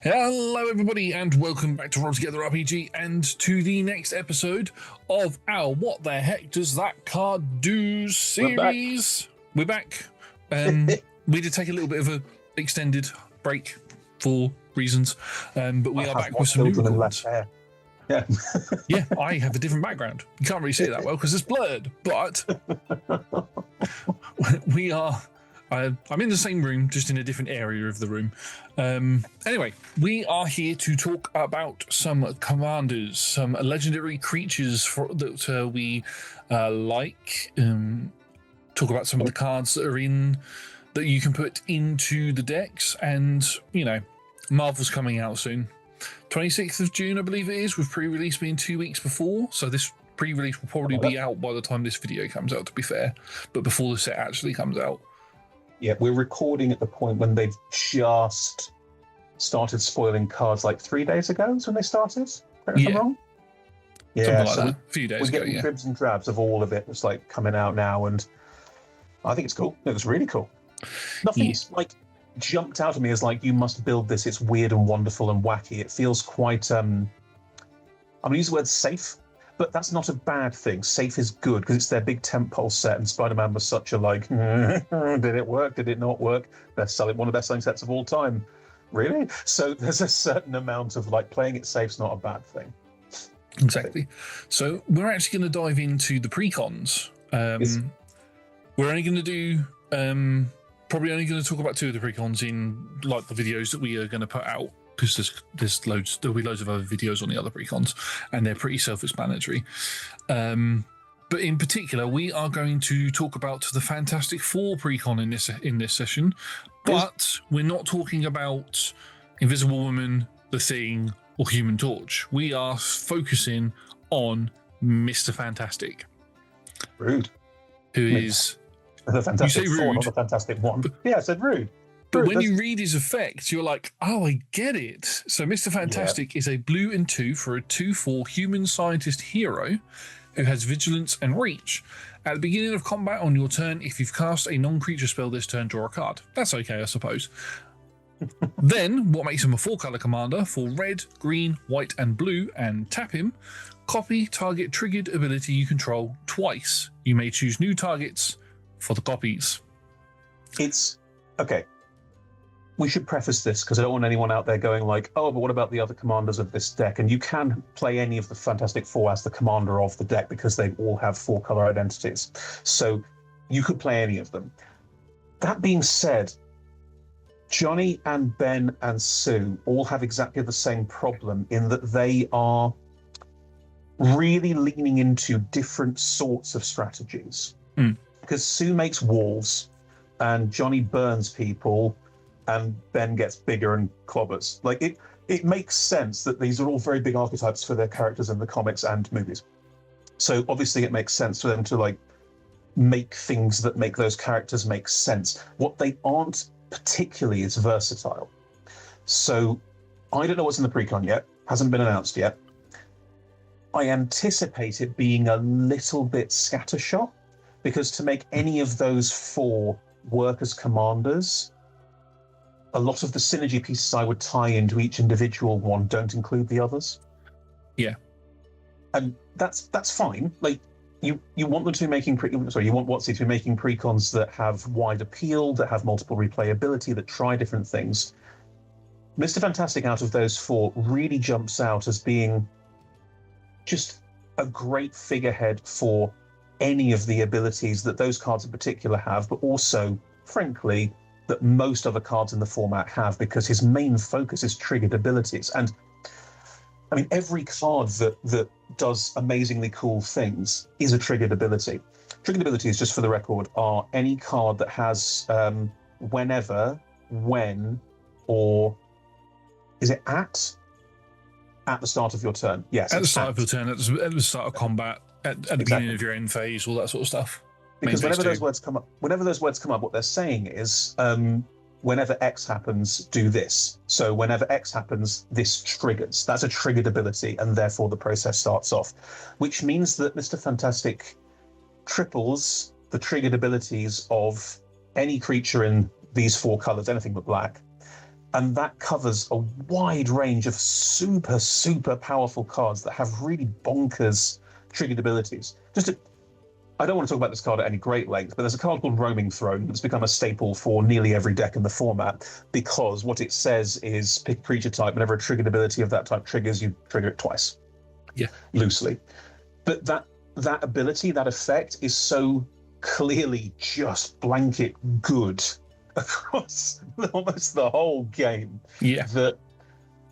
Hello, everybody, and welcome back to Roll Together RPG and to the next episode of our What the Heck Does That Card Do series. We're back. We did take a little bit of an extended break for reasons, but we are back with some new rules. Yeah. Yeah, I have a different background. You can't really see it that well because it's blurred, but we are. I'm in the same room, just in a different area of the room. Anyway, we are here to talk about some commanders, some legendary creatures that we like. Talk about some of the cards that are that you can put into the decks, and Marvel's coming out soon, 26th of June, I believe it is, with pre-release being 2 weeks before. So this pre-release will probably be out by the time this video comes out, to be fair, but before the set actually comes out. Yeah, we're recording at the point when they've just started spoiling cards, like 3 days ago is when they started. If I'm wrong. Yeah, something like that. A few days we're ago. Getting dribs and drabs of all of it that's like coming out now, and I think it's cool. It was really cool. Nothing's like jumped out at me as like, you must build this. It's weird and wonderful and wacky. It feels quite I'm gonna use the word safe, but that's not a bad thing. Safe is good because it's their big tentpole set, and Spider-Man was such a like, did it work? Did it not work? One of the best-selling sets of all time. Really? So there's a certain amount of like playing it safe's not a bad thing. Exactly. So we're actually going to dive into the precons. We're only going to do probably only going to talk about two of the precons in like the videos that we are going to put out, because there'll be loads of other videos on the other precons, and they're pretty self-explanatory. But in particular, we are going to talk about the Fantastic Four precon in this session. But we're not talking about Invisible Woman, The Thing, or Human Torch. We are focusing on Mr. Fantastic. Rude. Who is the Fantastic Four, rude. Not the Fantastic One. Yeah, I said rude. But when you read his effect, you're like, oh, I get it. So Mr. Fantastic is a blue and 2 for a 2/4 human scientist hero who has vigilance and reach. At the beginning of combat on your turn, if you've cast a non-creature spell this turn, draw a card. That's okay, I suppose. Then, what makes him a 4-color commander? For red, green, white, and blue, and tap him. Copy target triggered ability you control twice. You may choose new targets for the copies. It's okay. We should preface this because I don't want anyone out there going like, oh, but what about the other commanders of this deck? And you can play any of the Fantastic Four as the commander of the deck because they all have 4-color identities. So you could play any of them. That being said, Johnny and Ben and Sue all have exactly the same problem in that they are really leaning into different sorts of strategies. Because Sue makes walls and Johnny burns people, and Ben gets bigger and clobbers. Like it makes sense that these are all very big archetypes for their characters in the comics and movies. So obviously it makes sense for them to like make things that make those characters make sense. What they aren't particularly is versatile. So I don't know what's in the precon yet, hasn't been announced yet. I anticipate it being a little bit scattershot, because to make any of those 4 work as commanders, a lot of the synergy pieces I would tie into each individual one don't include the others. Yeah. And that's fine. Like you want them to be making you want WotC to be making precons that have wide appeal, that have multiple replayability, that try different things. Mr. Fantastic out of those 4 really jumps out as being just a great figurehead for any of the abilities that those cards in particular have, but also, frankly, that most other cards in the format have, because his main focus is triggered abilities. And I mean, every card that does amazingly cool things is a triggered ability. Triggered abilities, just for the record, are any card that has whenever, when, or is it at the start of your turn? Yes. At the start of your turn, at the start of combat, at the beginning of your end phase, all that sort of stuff. Because whenever those words come up, what they're saying is, whenever X happens, do this. So whenever X happens, this triggers. That's a triggered ability, and therefore the process starts off. Which means that Mr. Fantastic triples the triggered abilities of any creature in these 4 colors, anything but black, And that covers a wide range of super, super powerful cards that have really bonkers triggered abilities. I don't want to talk about this card at any great length, but there's a card called Roaming Throne that's become a staple for nearly every deck in the format, because what it says is pick a creature type. Whenever a triggered ability of that type triggers, you trigger it twice. Yeah. Loosely. But that ability, that effect, is so clearly just blanket good across almost the whole game. Yeah.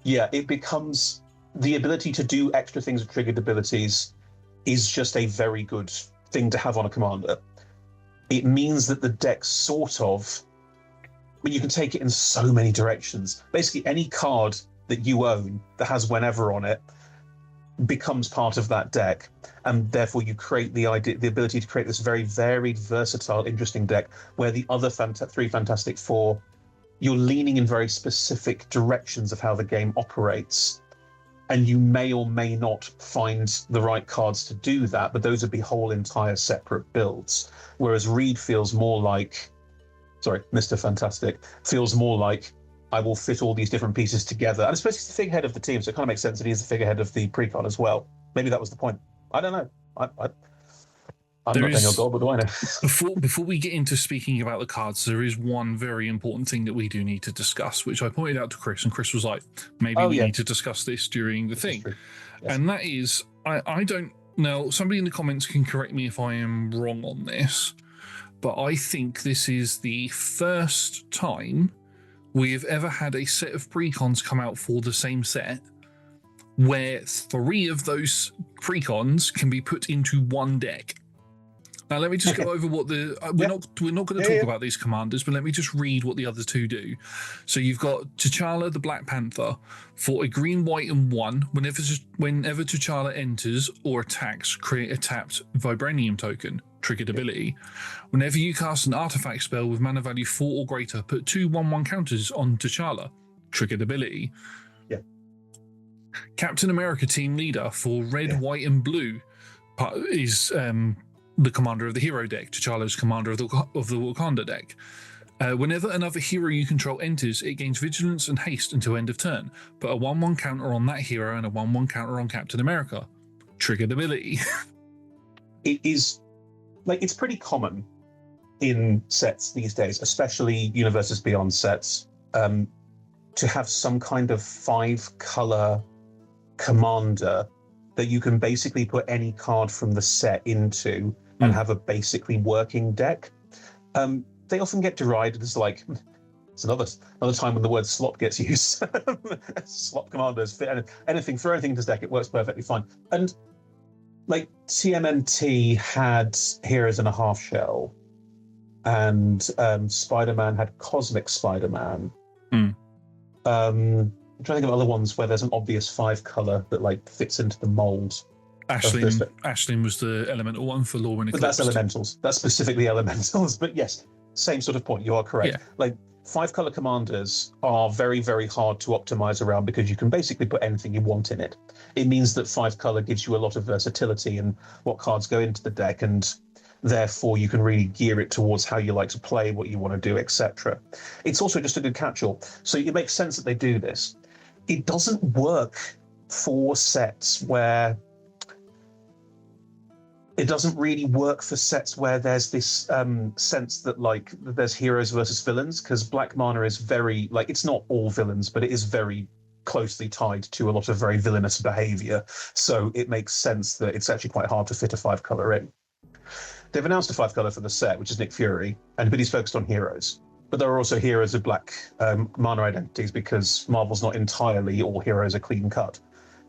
It becomes the ability to do extra things with triggered abilities is just a very good thing to have on a commander. It means that the deck you can take it in so many directions. Basically, any card that you own that has whenever on it becomes part of that deck, and therefore you create the ability to create this very varied, versatile, interesting deck where the other three Fantastic Four, you're leaning in very specific directions of how the game operates, and you may or may not find the right cards to do that, but those would be whole entire separate builds. Whereas Reed feels more like, Mr. Fantastic feels more like, I will fit all these different pieces together. And I suppose he's the figurehead of the team, so it kind of makes sense that he's the figurehead of the precon as well. Maybe that was the point. I don't know. I'm not Daniel Gold, but do I know? Before we get into speaking about the cards, there is one very important thing that we do need to discuss, which I pointed out to Chris, and Chris was like, maybe we need to discuss this during the thing. Yes. And that is, I don't know, somebody in the comments can correct me if I am wrong on this, but I think this is the first time we have ever had a set of precons come out for the same set where 3 of those precons can be put into one deck. Now, let me just go over what we're not going to talk about these commanders, but let me just read what the other 2 do. So you've got T'Challa the Black Panther for a green, white, and 1. Whenever T'Challa enters or attacks, create a tapped Vibranium token. Triggered ability. Whenever you cast an artifact spell with mana value 4 or greater, put 2 1/1 counters on T'Challa. Triggered ability. Yeah. Captain America team leader for red, white, and blue is the commander of the hero deck. T'Challa's commander of the Wakanda deck. Whenever another hero you control enters, it gains vigilance and haste until end of turn. Put a 1/1 counter on that hero and a 1/1 counter on Captain America. Triggered ability. It is. It's pretty common in sets these days, especially Universes Beyond sets, to have some kind of 5-color commander that you can basically put any card from the set into and have a basically working deck. They often get derided as it's another time when the word slop gets used. Slop commanders fit anything, throw anything into this deck, it works perfectly fine. And TMNT had Heroes in a Half Shell, and Spider-Man had Cosmic Spider-Man. I'm trying to think of other ones where there's an obvious 5-color that fits into the mold. Ashling was the elemental one for Lorwyn Eclipse. But that's elementals. That's specifically elementals. But yes, same sort of point. You are correct. Yeah. 5-color commanders are very, very hard to optimize around because you can basically put anything you want in it. It means that 5-color gives you a lot of versatility in what cards go into the deck, and therefore you can really gear it towards how you like to play, what you want to do, etc. It's also just a good catch-all. So it makes sense that they do this. It doesn't work for sets where there's this sense that there's heroes versus villains, because Black Mana is very it's not all villains, but it is very closely tied to a lot of very villainous behavior. So it makes sense that it's actually quite hard to fit a 5-color in. They've announced a 5-color for the set, which is Nick Fury, but he's focused on heroes. But there are also heroes of Black Mana identities, because Marvel's not entirely all heroes are clean cut.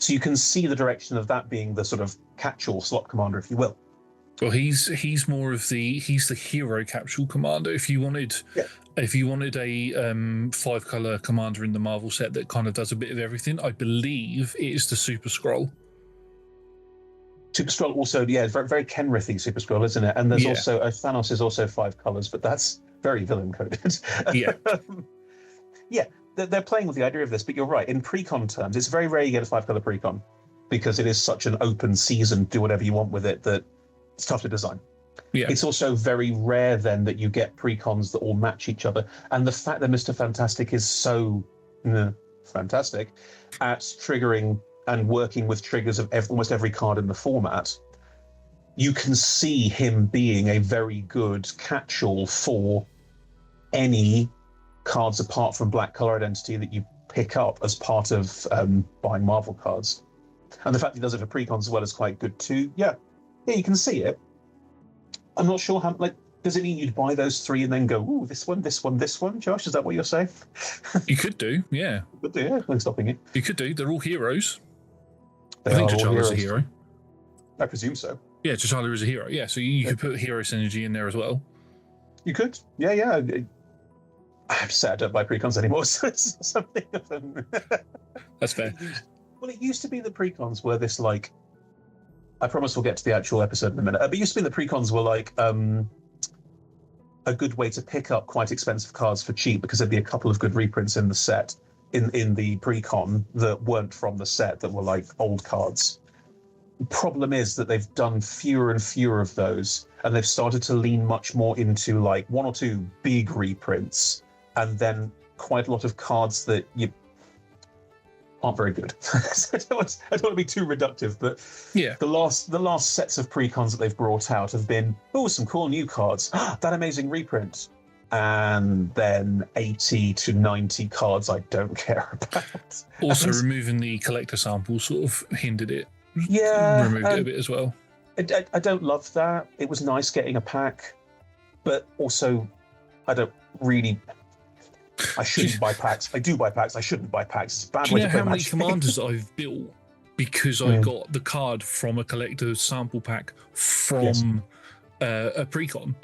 So you can see the direction of that being the sort of catch-all slot commander, if you will. Well, he's more of the hero capsule commander. If you wanted a 5-color commander in the Marvel set that kind of does a bit of everything, I believe it is the Super Skrull. Super Skrull also, very, very Kenrithy Super Skrull, isn't it? And there's also Thanos is also 5 colors, but that's very villain coded. They're playing with the idea of this, but you're right. In precon terms, it's very rare you get a 5-color precon because it is such an open season, do whatever you want with it, that it's tough to design. Yeah. It's also very rare then that you get precons that all match each other. And the fact that Mr. Fantastic is so fantastic, at triggering and working with triggers of almost every card in the format, you can see him being a very good catch-all for any cards apart from Black Color Identity that you pick up as part of buying Marvel cards. And the fact he does it for precons as well is quite good too. Yeah, you can see it. I'm not sure how, does it mean you'd buy those 3 and then go, ooh, this one, this one, this one, Josh? Is that what you're saying? You could do, yeah. You could do, yeah, no stopping it. You could do. They're all heroes. I think T'Challa's a hero. I presume so. Yeah, T'Challa is a hero. Yeah, so you could put hero synergy in there as well. You could. Yeah. I'm sad I don't buy precons anymore, so it's something of them. That's fair. Well, it used to be the precons were this, I promise we'll get to the actual episode in a minute, but it used to be the precons were a good way to pick up quite expensive cards for cheap, because there'd be a couple of good reprints in the set, in the precon, that weren't from the set, that were old cards. The problem is that they've done fewer and fewer of those, and they've started to lean much more into 1 or 2 big reprints, and then quite a lot of cards that you aren't very good. I don't want to be too reductive, but yeah, the last sets of precons that they've brought out have been, some cool new cards, that amazing reprint, and then 80 to 90 cards I don't care about. Also, removing the collector sample sort of hindered it. Yeah, removed it a bit as well. I don't love that. It was nice getting a pack, but also I don't really. I shouldn't buy packs. I do buy packs. I shouldn't buy packs. It's a bad do way you know to play how many Magic. commanders I've built because I got the card from a collector sample pack from a precon?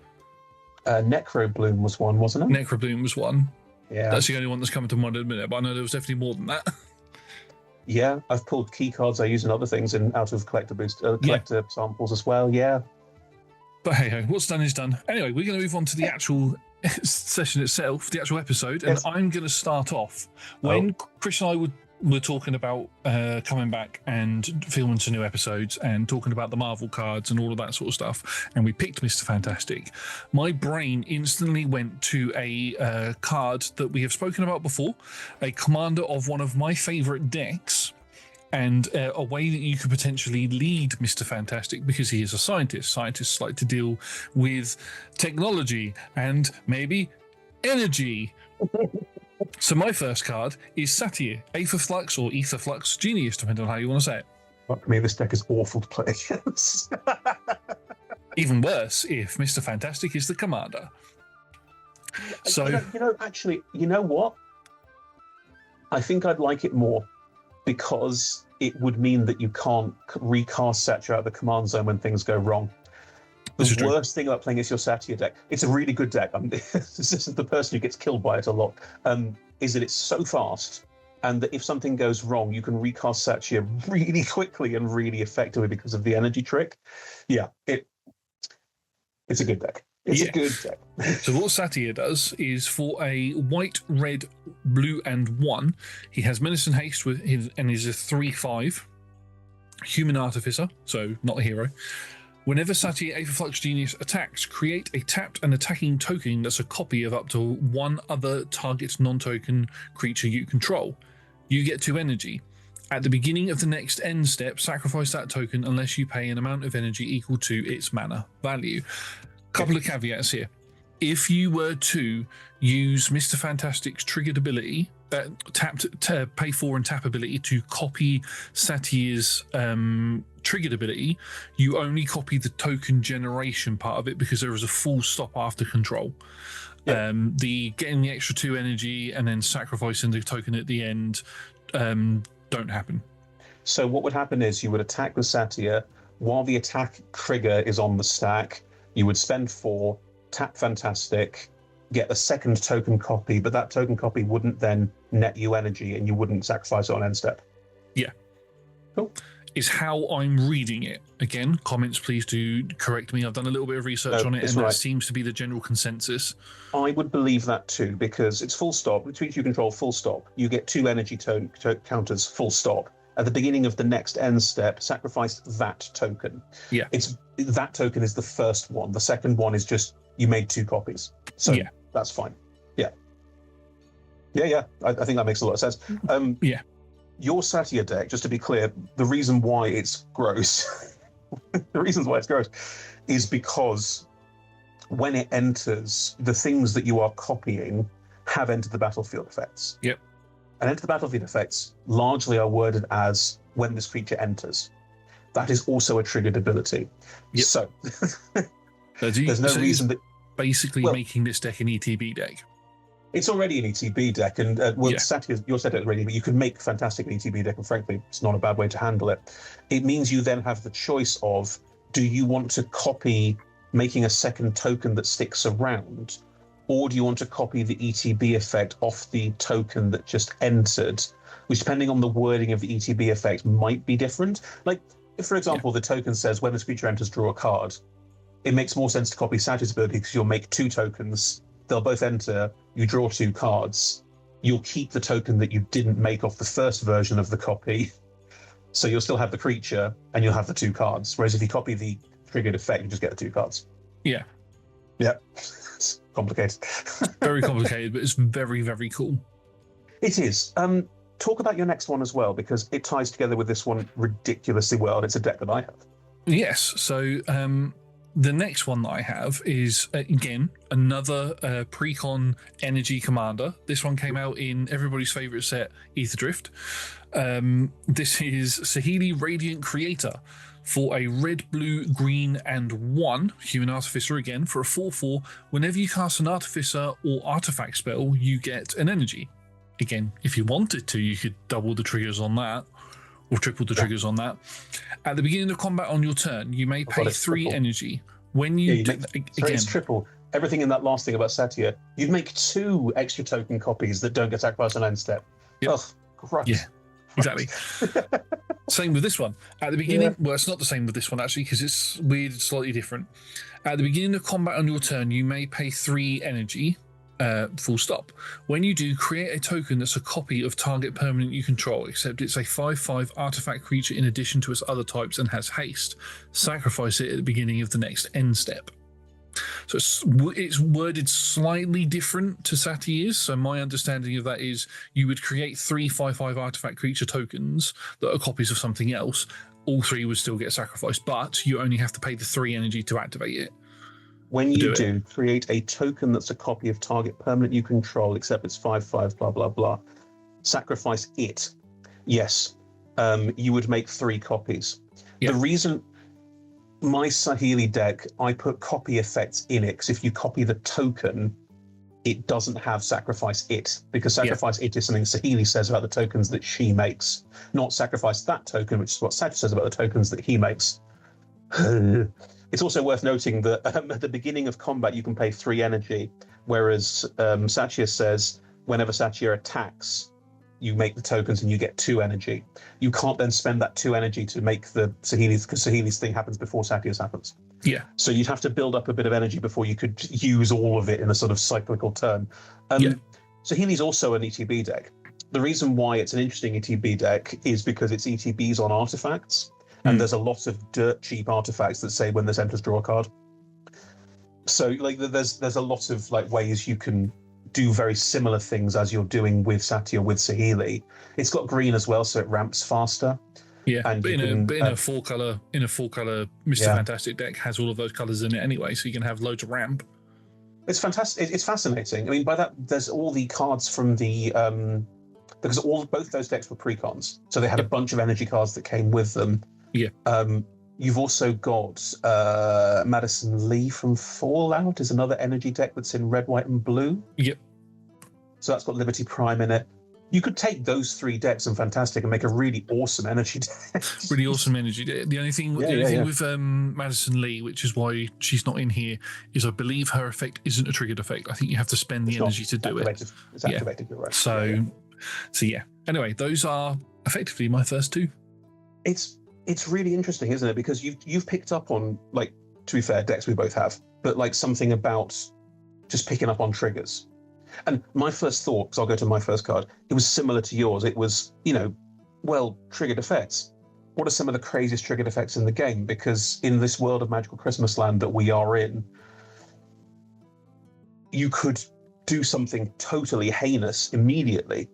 Necro Bloom was one, wasn't it? Necro Bloom was one. Yeah, that's the only one that's coming to mind at the minute, but I know there was definitely more than that. Yeah, I've pulled key cards I use in other things out of collector samples as well. Yeah, but hey, what's done is done. Anyway, we're going to move on to the actual session itself, the actual episode, and I'm going to start off when Chris and I were talking about coming back and filming some new episodes and talking about the Marvel cards and all of that sort of stuff, and we picked Mr. Fantastic. My brain instantly went to a card that we have spoken about before, a commander of one of my favorite decks, and a way that you could potentially lead Mr. Fantastic, because he is a scientist. Scientists like to deal with technology and maybe energy. So my first card is Satyr, Aether Flux or Ether Flux Genius, depending on how you want to say it. Fuck me, this deck is awful to play against. Even worse if Mr. Fantastic is the commander. So you know what? I think I'd like it more, because it would mean that you can't recast Satyr out of the command zone when things go wrong. The worst thing about playing is your Satyr deck. It's a really good deck. This is the person who gets killed by it a lot. Is that it's so fast, and that if something goes wrong, you can recast Satyr really quickly and really effectively because of the energy trick. Yeah, it's a good deck. It's a good deck. So what Satyr does is, for a white, red, blue, and 1, he has Menace and Haste with his, and he's a 3/5 human artificer, so not a hero. Whenever Satyr Aether Flux Genius attacks, create a tapped and attacking token that's a copy of up to 1 other target non-token creature you control. You get 2 energy. At the beginning of the next end step, sacrifice that token unless you pay an amount of energy equal to its mana value. Couple of caveats here. If you were to use Mr. Fantastic's triggered ability, pay 4 and tap ability to copy Satyr's triggered ability, you only copy the token generation part of it, because there is a full stop after control. The getting the extra 2 energy and then sacrificing the token at the end don't happen. So what would happen is you would attack the Satyr while the attack trigger is on the stack. You would spend 4, tap Fantastic, get a second token copy, but that token copy wouldn't then net you energy, and you wouldn't sacrifice it on end step. Yeah. Cool. Is how I'm reading it. Again, comments please do correct me. I've done a little bit of research on it, and that seems to be the general consensus. I would believe that too, because it's full stop. Between you control full stop, you get 2 energy counters full stop. At the beginning of the next end step, sacrifice that token. Yeah. That token is the first one. The second one is just you made 2 copies. So that's fine. Yeah. Yeah. I think that makes a lot of sense. Yeah. Your Satya deck, just to be clear, the reason why it's gross, the reasons why it's gross, is because when it enters, the things that you are copying have entered the battlefield effects. Yep. And enter the battlefield effects largely are worded as when this creature enters. That is also a triggered ability. Yep. So there's no reason that basically making this deck an ETB deck. It's already an ETB deck, and Satya, you said it already, but you can make a fantastic ETB deck, and frankly, it's not a bad way to handle it. It means you then have the choice of, do you want to copy making a second token that sticks around, or do you want to copy the ETB effect off the token that just entered, which, depending on the wording of the ETB effect, might be different. Like, if, for example, the token says, when this creature enters, draw a card, it makes more sense to copy Satya's ability because you'll make two tokens. They'll both enter, you draw two cards. You'll keep the token that you didn't make off the first version of the copy. So you'll still have the creature and you'll have the two cards. Whereas if you copy the triggered effect, you just get the two cards. Yeah. Yeah. It's complicated. Very complicated, but it's very, very cool. It is. Talk about your next one as well, because it ties together with this one ridiculously well, and it's a deck that I have. Yes. So the next one that I have is, again, another precon energy commander. This one came out in everybody's favorite set, Ether Drift. This is Saheeli Radiant Creator for a red, blue, green, and 1 human artificer again for a 4/4. Whenever you cast an artificer or artifact spell, you get an energy. Again, if you wanted to, you could double the triggers on that, or triple the triggers on that. At the beginning of combat on your turn, you may pay 3 energy. When you it's triple. Everything in that last thing about Satya, you'd make 2 extra token copies that don't get sacrificed on end step. Yep. Oh, Christ. Yeah, exactly. Same with this one. At the beginning, well, it's not the same with this one actually, because it's weird, it's slightly different. At the beginning of combat on your turn, you may pay 3 energy. Full stop. When you do, create a token that's a copy of target permanent you control, except it's a 5/5 artifact creature in addition to its other types and has haste. Sacrifice it at the beginning of the next end step. So it's worded slightly different to Satya's. So my understanding of that is you would create 3 5/5 artifact creature tokens that are copies of something else. All 3 would still get sacrificed, but you only have to pay the 3 energy to activate it. When you do create a token that's a copy of target permanent you control, except it's 5/5, blah, blah, blah, sacrifice it. Yes, you would make 3 copies. Yep. The reason my Saheeli deck, I put copy effects in it, because if you copy the token, it doesn't have sacrifice it, because sacrifice it is something Saheeli says about the tokens that she makes, not sacrifice that token, which is what Satya says about the tokens that he makes. It's also worth noting that at the beginning of combat, you can pay 3 energy, whereas Satya says whenever Satya attacks, you make the tokens and you get 2 energy. You can't then spend that 2 energy to make the Saheeli's, because Saheeli's thing happens before Satya's happens. Yeah. So you'd have to build up a bit of energy before you could use all of it in a sort of cyclical turn. Saheeli's also an ETB deck. The reason why it's an interesting ETB deck is because it's ETBs on artifacts. And there's a lot of dirt cheap artifacts that say when this enters, draw a card. So like there's a lot of like ways you can do very similar things as you're doing with Satya with Saheeli. It's got green as well, so it ramps faster. Yeah, and but in a 4-color Mr. Fantastic deck has all of those colors in it anyway, so you can have loads of ramp. It's fantastic. It's fascinating. I mean, by that there's all the cards from the because both those decks were precons, so they had a bunch of energy cards that came with them. Yeah. You've also got Madison Lee from Fallout is another energy deck that's in red, white, and blue. Yep. So that's got Liberty Prime in it. You could take those 3 decks and Fantastic and make a really awesome energy deck. Really awesome energy deck. The only thing with Madison Lee, which is why she's not in here, is I believe her effect isn't a triggered effect. I think you have to spend the energy to do it. It's activated, you're right. So yeah. Anyway, those are effectively my first 2. It's really interesting, isn't it? Because you've picked up on, like, to be fair, decks we both have, but like something about just picking up on triggers. And my first thought, because I'll go to my first card, it was similar to yours. It was, triggered effects. What are some of the craziest triggered effects in the game? Because in this world of Magical Christmas Land that we are in, you could do something totally heinous immediately.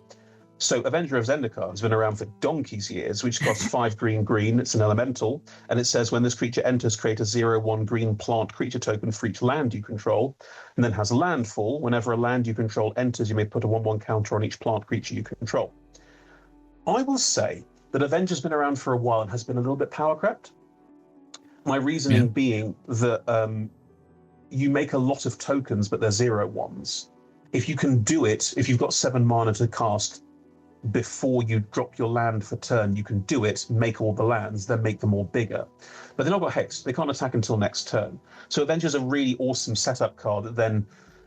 So Avenger of Zendikar has been around for donkey's years, which costs 5 green. It's an elemental, and it says when this creature enters, create a 0/1 green plant creature token for each land you control, and then has landfall. Whenever a land you control enters, you may put a 1/1 counter on each plant creature you control. I will say that Avenger's been around for a while and has been a little bit power crept. My reasoning being that you make a lot of tokens, but they're 0/1s. If you can do it, if you've got 7 mana to cast before you drop your land for turn, you can do it, make all the lands, then make them all bigger. But they've not got haste. They can't attack until next turn. So Avenger's a really awesome setup card that then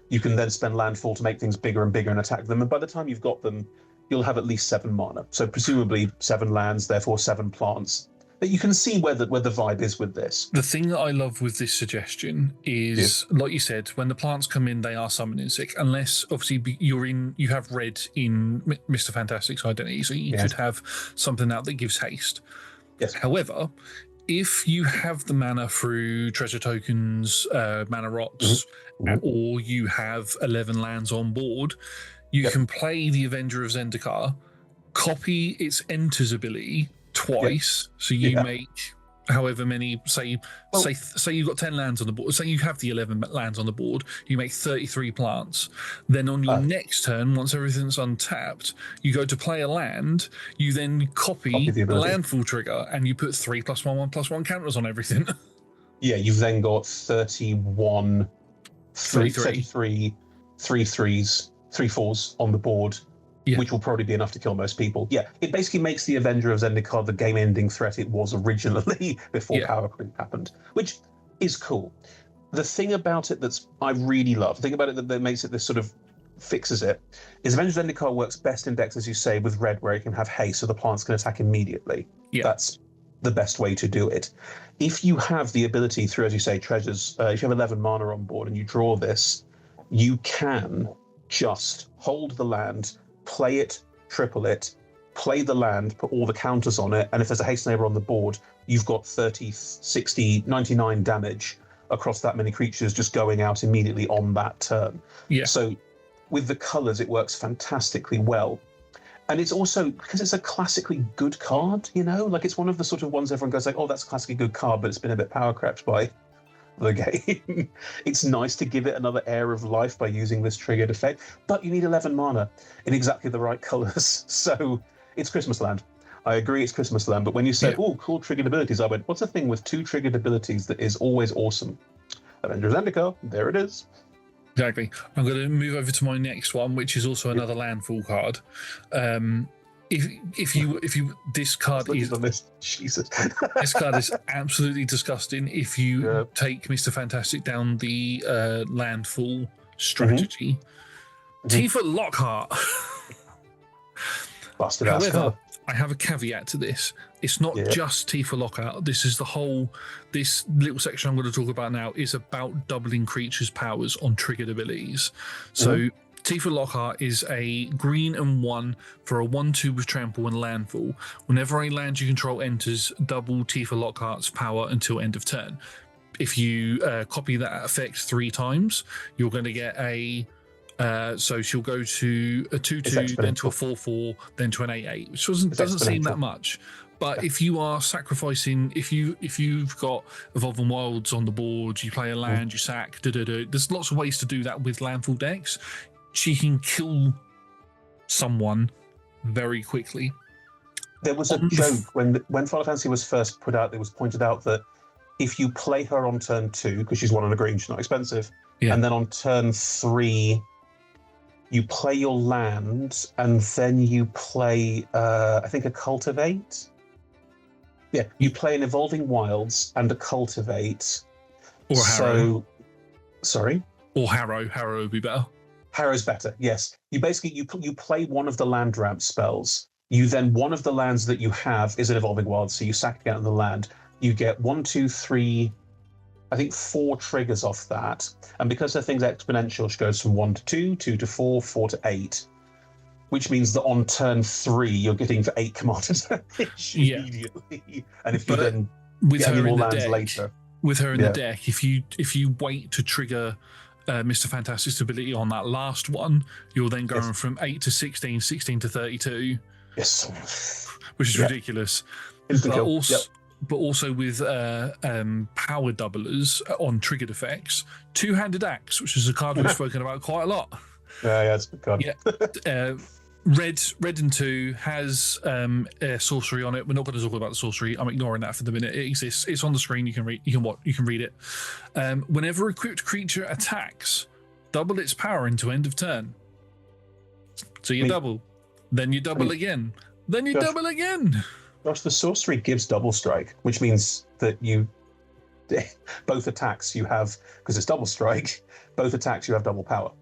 you can then spend landfall to make things bigger and bigger and attack them. And by the time you've got them, you'll have at least 7 mana. So presumably 7 lands, therefore 7 plants. But you can see where the vibe is with this. The thing that I love with this suggestion is, like you said, when the plants come in, they are summoning sick. Unless obviously you have red in Mr. Fantastic's identity, so you could have something out that gives haste. Yes. However, if you have the mana through treasure tokens, mana rocks, or you have 11 lands on board, you can play the Avenger of Zendikar, copy its enters ability twice, so you make however many, say you've got 10 lands on the board, say you have the 11 lands on the board, you make 33 plants. Then on your next turn, once everything's untapped, you go to play a land, you then copy the landfall trigger, and you put 3+1/1+1 counters on everything. Yeah, you've then got 31, 33, 3 3s, 3 4s on the board, which will probably be enough to kill most people. Yeah, it basically makes the Avenger of Zendikar the game-ending threat it was originally before power creep happened, which is cool. The thing about it I really love, the thing about it that makes it this sort of fixes it, is Avenger of Zendikar works best in decks, as you say, with red, where it can have haste, so the plants can attack immediately. Yeah. That's the best way to do it. If you have the ability through, as you say, treasures, if you have 11 mana on board and you draw this, you can just hold the land, play it, triple it, play the land, put all the counters on it, and if there's a haste neighbor on the board, you've got 30, 60, 99 damage across that many creatures just going out immediately on that turn. Yeah. So with the colors, it works fantastically well. And it's also, because it's a classically good card, like it's one of the sort of ones everyone goes like, oh, that's a classically good card, but it's been a bit power crept by the game. It's nice to give it another air of life by using this triggered effect, but you need 11 mana in exactly the right colors. So it's Christmas Land. I agree, it's Christmas Land, but when you said, oh, cool triggered abilities, I went, what's the thing with 2 triggered abilities that is always awesome? Avenger of Zendikar, there it is. Exactly. I'm going to move over to my next one, which is also another landfall card. If you this card is Jesus. This card is absolutely disgusting. If you take Mr. Fantastic down the landfall strategy, Tifa Lockhart. Busted ass card. I have a caveat to this. It's not just Tifa Lockout. This little section I'm going to talk about now is about doubling creatures' powers on triggered abilities. So Tifa Lockhart is a 1 for a 1/2 with trample and landfall. Whenever a land you control enters, double Tifa Lockhart's power until end of turn. If you copy that effect 3 times, you're going to get a so she'll go to a 2/2, then to a 4/4, then to an 8/8, which doesn't seem that much. But if you are sacrificing, if you've got Evolving Wilds on the board, you play a land, you sack, there's lots of ways to do that with landfall decks. She can kill someone very quickly. There was a joke when Final Fantasy was first put out. It was pointed out that if you play her on turn 2, because she's 1 on a green, she's not expensive, and then on turn 3. You play your land, and then you play, I think, a Cultivate. Yeah, you play an Evolving Wilds and a Cultivate. Or Harrow. Sorry? Or Harrow. Harrow would be better. Harrow's better, yes. You basically, you play one of the land ramp spells. You then, one of the lands that you have is an Evolving Wilds, so you sack it out of the land. You get 1, 2, 3... I think 4 triggers off that. And because her thing's exponential, she goes from 1 to 2, 2 to 4, 4 to 8. Which means that on turn 3, you're getting for 8 commanders immediately. And if you then with get her any in more the lands deck, later. With her in the deck, if you wait to trigger Mr. Fantastic's ability on that last one, you're then going from 8 to 16, 16 to 32. Yes. Which is ridiculous. But also with power doublers on triggered effects, two-handed axe, which is a card we've spoken about quite a lot. Yeah, it's a good card. Yeah. Red and 2 has a sorcery on it. We're not going to talk about the sorcery. I'm ignoring that for the minute. It exists. It's on the screen. You can read. You can read it. Whenever equipped creature attacks, double its power into end of turn. So you double, then you double again, then you double again. Gosh, the sorcery gives double strike, which means that you both attacks you have, because it's double strike. Both attacks you have double power.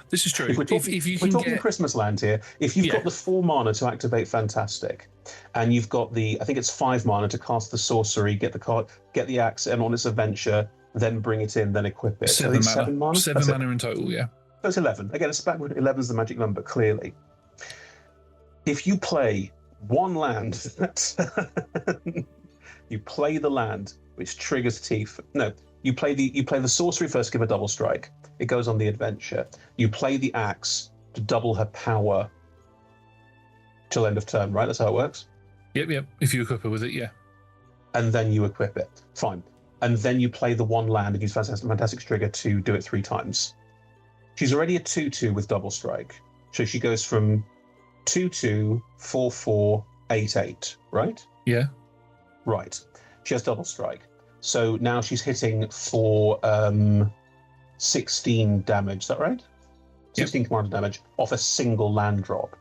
This is true. If we're talking Christmas land here, if you've got the 4 mana to activate Fantastic, and you've got I think it's 5 mana to cast the sorcery, get the card, get the axe, and on its adventure, then bring it in, then equip it. 7 mana. 7 mana in total, yeah. That's 11. Again, it's back. 11 is the magic number, clearly. If you play one land, you play the land, which triggers Teeth. No, you play the sorcery first, give a double strike. It goes on the adventure. You play the axe to double her power till end of turn, right? That's how it works? Yep. If you equip her with it, yeah. And then you equip it. Fine. And then you play the one land and use Fantastic Trigger to do it 3 times. She's already a 2/2 with double strike. So she goes from 2/2, 4/4, 8/8, right? Yeah. Right. She has double strike. So now she's hitting for 16 damage, is that right? 16 commander damage off a single land drop.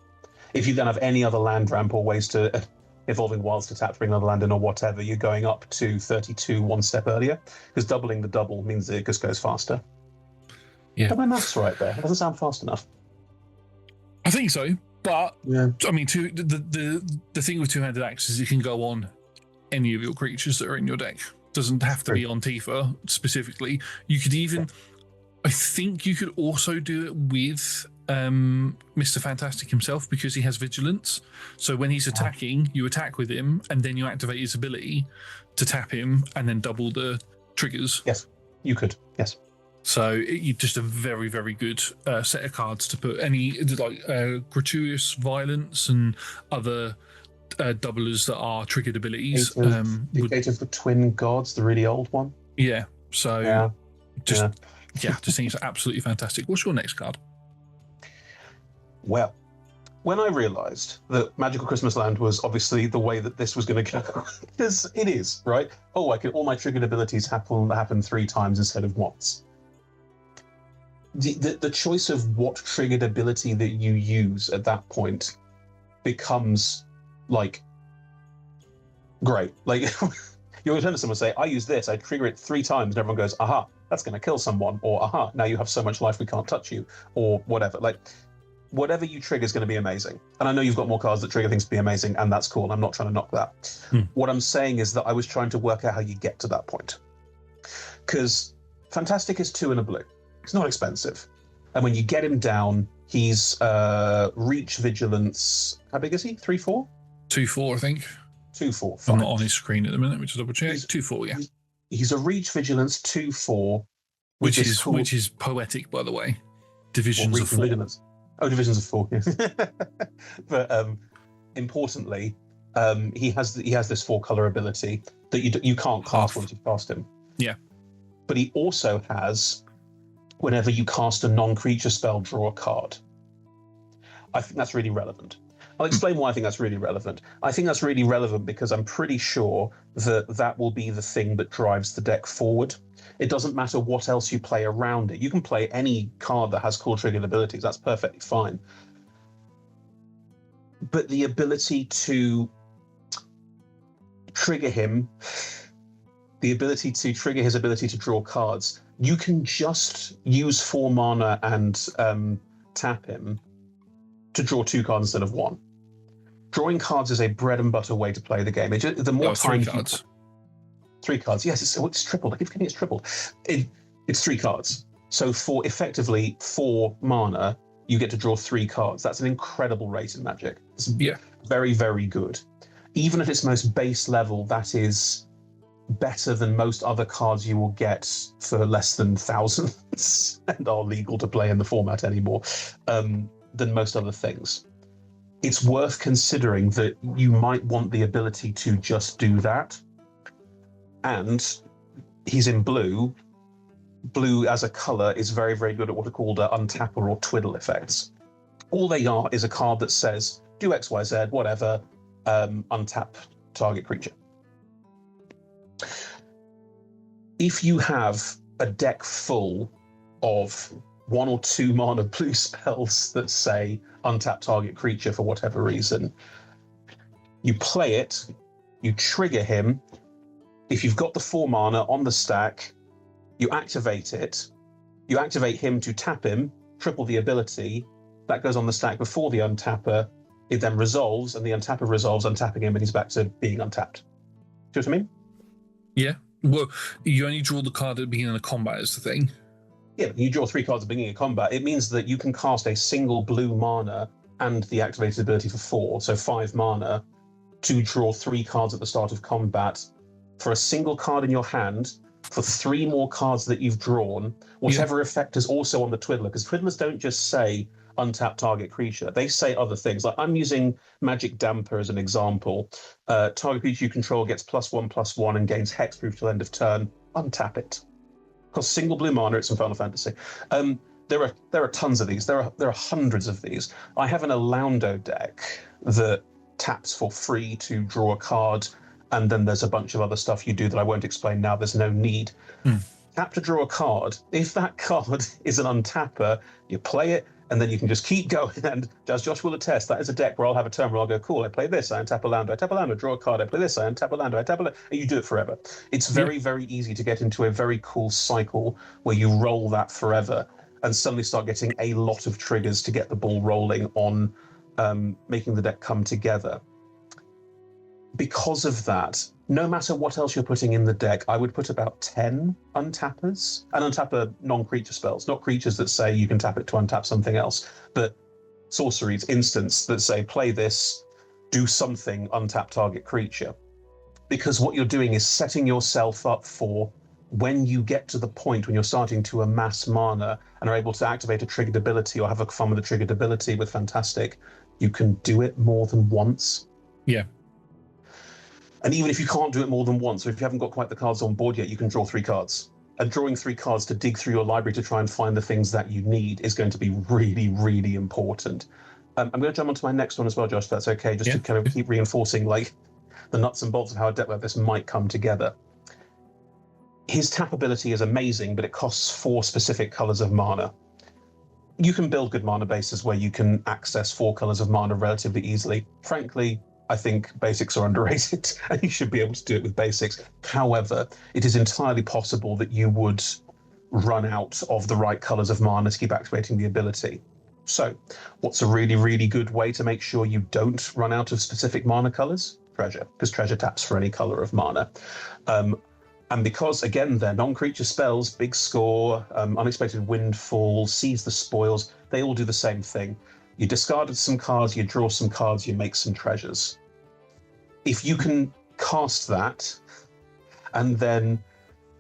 If you then have any other land ramp or ways to evolving wilds to tap to bring another land in or whatever, you're going up to 32 one step earlier, because doubling the double means that it just goes faster. Yeah. But my math's right there. It doesn't sound fast enough. I think so, but I mean, the thing with two-handed axe is it can go on any of your creatures that are in your deck. It doesn't have to be on Tifa specifically. You could even, I think you could also do it with Mr. Fantastic himself, because he has vigilance. So when he's attacking, you attack with him, and then you activate his ability to tap him, and then double the triggers. Yes, you could. Yes. So you just a very, very good set of cards to put any gratuitous violence and other doublers that are triggered abilities. Dictator for Twin Gods, the really old one. Yeah. So just seems absolutely fantastic. What's your next card? Well, when I realised that Magical Christmas Land was obviously the way that this was going to go, because it is, right? Oh, all my triggered abilities happen 3 times instead of once. The choice of what triggered ability that you use at that point becomes like great. Like you'll turn to someone and say, I use this, I trigger it 3 times, and everyone goes, aha, that's going to kill someone, or aha, now you have so much life we can't touch you, or whatever. Like whatever you trigger is going to be amazing. And I know you've got more cards that trigger things to be amazing, and that's cool. I'm not trying to knock that. What I'm saying is that I was trying to work out how you get to that point. Because Fantastic is 2 and a blue. It's not expensive. And when you get him down, he's reach vigilance. How big is he? 3/4? 2/4, I think. 2/4. I'm not on his screen at the minute, which is double check. 2/4, yeah. He's a reach vigilance 2/4, which is poetic, by the way. Divisions of 4. Vigilance. Oh, divisions of 4. Yes. But importantly, he has this 4-color ability that you can't cast once you've cast him. Yeah. But he also has, whenever you cast a non-creature spell, draw a card. I think that's really relevant. I'll explain why I think that's really relevant. I think that's really relevant because I'm pretty sure that will be the thing that drives the deck forward. It doesn't matter what else you play around it. You can play any card that has cool triggered abilities. That's perfectly fine. But the ability to trigger him, the ability to trigger his ability to draw cards, you can just use 4 mana and tap him to draw 2 cards instead of 1. Drawing cards is a bread and butter way to play the game. The more time 3 cards. 3 cards. Yes, it's tripled. I keep forgetting it's tripled. It's 3 cards. So for effectively 4 mana, you get to draw 3 cards. That's an incredible rate in Magic. It's very, very good. Even at its most base level, that is better than most other cards you will get for less than thousands and are legal to play in the format anymore, than most other things. It's worth considering that you might want the ability to just do that. And he's in blue. Blue as a color is very, very good at what are called untapper or twiddle effects. All they are is a card that says, do X, Y, Z, whatever, untap target creature. If you have a deck full of 1 or 2 mana blue spells that say untap target creature for whatever reason, you play it, you trigger him. If you've got the 4 mana on the stack, you activate it. You activate him to tap him, triple the ability. That goes on the stack before the untapper. It then resolves, and the untapper resolves, untapping him, and he's back to being untapped. Do you know what I mean? Yeah. Well, you only draw the card at the beginning of combat is the thing. Yeah, you draw 3 cards at the beginning of combat. It means that you can cast a single blue mana and the activated ability for 4, so 5 mana, to draw 3 cards at the start of combat for a single card in your hand, for 3 more cards that you've drawn, whatever effect is also on the Twiddler, because Twiddlers don't just say untap target creature. They say other things. Like I'm using Magic Damper as an example. Target creature you control gets +1/+1 and gains hexproof till end of turn. Untap it. Costs single blue mana. It's in Final Fantasy. There are tons of these. There are hundreds of these. I have an Alaundo deck that taps for free to draw a card, and then there's a bunch of other stuff you do that I won't explain now. There's no need. Tap to draw a card. If that card is an untapper, you play it, and then you can just keep going. And as Josh will attest, that is a deck where I'll have a turn where I'll go, cool, I play this, I untap Alaundo, I tap Alaundo, draw a card, I play this, I untap Alaundo, I tap Alaundo, and you do it forever. It's very, very easy to get into a very cool cycle where you roll that forever and suddenly start getting a lot of triggers to get the ball rolling on making the deck come together. Because of that, no matter what else you're putting in the deck, I would put about 10 untappers. And untapper non-creature spells, not creatures that say you can tap it to untap something else, but sorceries, instants that say play this, do something, untap target creature. Because what you're doing is setting yourself up for when you get to the point when you're starting to amass mana and are able to activate a triggered ability or have a fun with a triggered ability with Fantastic, you can do it more than once. Yeah. And even if you can't do it more than once, or if you haven't got quite the cards on board yet, you can draw 3 cards. And drawing 3 cards to dig through your library to try and find the things that you need is going to be really, really important. I'm going to jump onto my next one as well, Josh, if that's okay, just to kind of keep reinforcing like the nuts and bolts of how a deck like this might come together. His tap ability is amazing, but it costs 4 specific colors of mana. You can build good mana bases where you can access 4 colors of mana relatively easily. Frankly, I think basics are underrated and you should be able to do it with basics. However, it is entirely possible that you would run out of the right colors of mana to keep activating the ability. So what's a really, really good way to make sure you don't run out of specific mana colors? Treasure, because treasure taps for any color of mana. And because, again, they're non-creature spells, big score, unexpected windfall, seize the spoils, they all do the same thing. You discarded some cards, you draw some cards, you make some treasures. If you can cast that, and then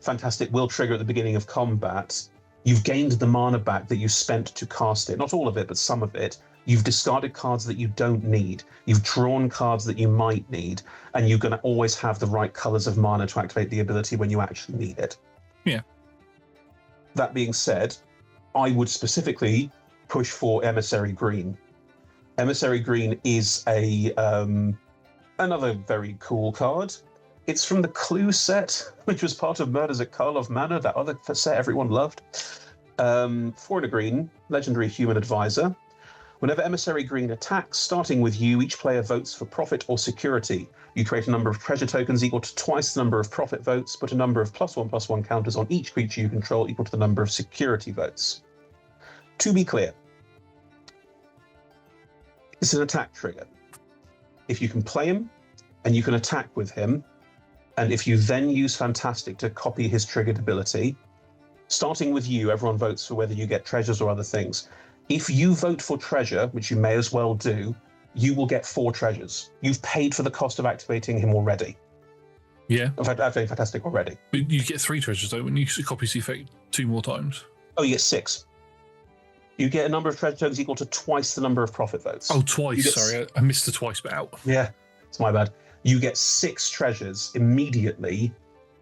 Fantastic will trigger at the beginning of combat, you've gained the mana back that you spent to cast it. Not all of it, but some of it. You've discarded cards that you don't need. You've drawn cards that you might need, and you're going to always have the right colors of mana to activate the ability when you actually need it. Yeah. That being said, I would specifically push for Emissary Green. Emissary Green is another very cool card. It's from the Clue set, which was part of Murders at Karlov Manor, that other set everyone loved. 4 and a green, legendary human advisor. Whenever Emissary Green attacks, starting with you, each player votes for profit or security. You create a number of treasure tokens equal to twice the number of profit votes, put a number of +1/+1 counters on each creature you control equal to the number of security votes. To be clear, it's an attack trigger. If you can play him, and you can attack with him, and if you then use Fantastic to copy his triggered ability, starting with you, everyone votes for whether you get treasures or other things. If you vote for treasure, which you may as well do, you will get 4 treasures. You've paid for the cost of activating him already. Yeah. I've had fantastic already. But you get 3 treasures though when you copy the effect 2 more times. Oh, you get 6. You get a number of treasure tokens equal to twice the number of profit votes. Oh, twice. Sorry, I missed the twice bit out. Yeah, it's my bad. You get 6 treasures immediately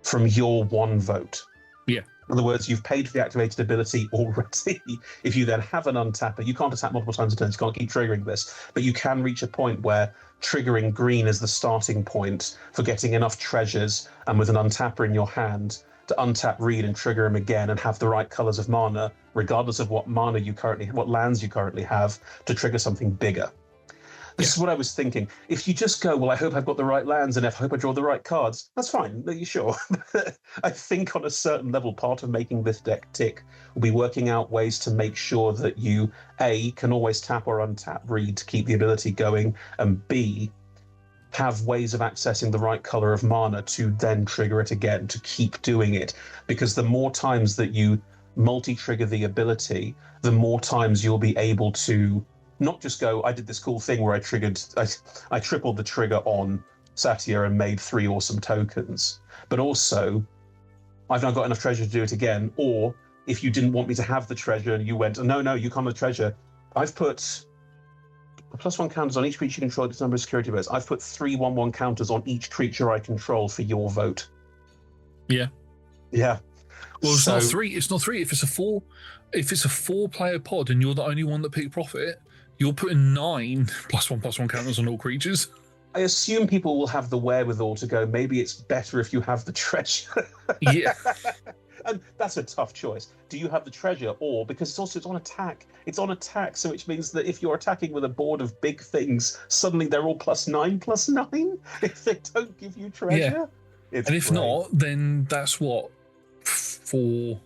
from your 1 vote. Yeah. In other words, you've paid for the activated ability already. If you then have an untapper, you can't attack multiple times a turn, you can't keep triggering this, but you can reach a point where triggering green is the starting point for getting enough treasures and with an untapper in your hand to untap, read, and trigger him again and have the right colors of mana, regardless of what lands you currently have, to trigger something bigger. This is what I was thinking. If you just go, well, I hope I've got the right lands and I hope I draw the right cards, that's fine. Are you sure? I think on a certain level, part of making this deck tick will be working out ways to make sure that you, A, can always tap or untap read to keep the ability going, and B, have ways of accessing the right color of mana to then trigger it again, to keep doing it. Because the more times that you multi-trigger the ability, the more times you'll be able to not just go, I did this cool thing where I tripled the trigger on Satya and made 3 awesome tokens, but also I've now got enough treasure to do it again. Or if you didn't want me to have the treasure and you went, no, you can't have the treasure, I've put +1 counters on each creature you control, this number of security votes. I've put 3 1/1 counters on each creature I control for your vote. Yeah. Yeah. Well, it's not 3. It's not 3. If it's a 4, if it's a 4-player pod and you're the only one that picked profit, you're putting 9 +1/+1 counters on all creatures. I assume people will have the wherewithal to go, maybe it's better if you have the treasure. Yeah. And that's a tough choice. Do you have the treasure, or because it's on attack? It's on attack, so which means that if you're attacking with a board of big things, suddenly they're all +9/+9 if they don't give you treasure. Yeah. And if not, then that's what, 4.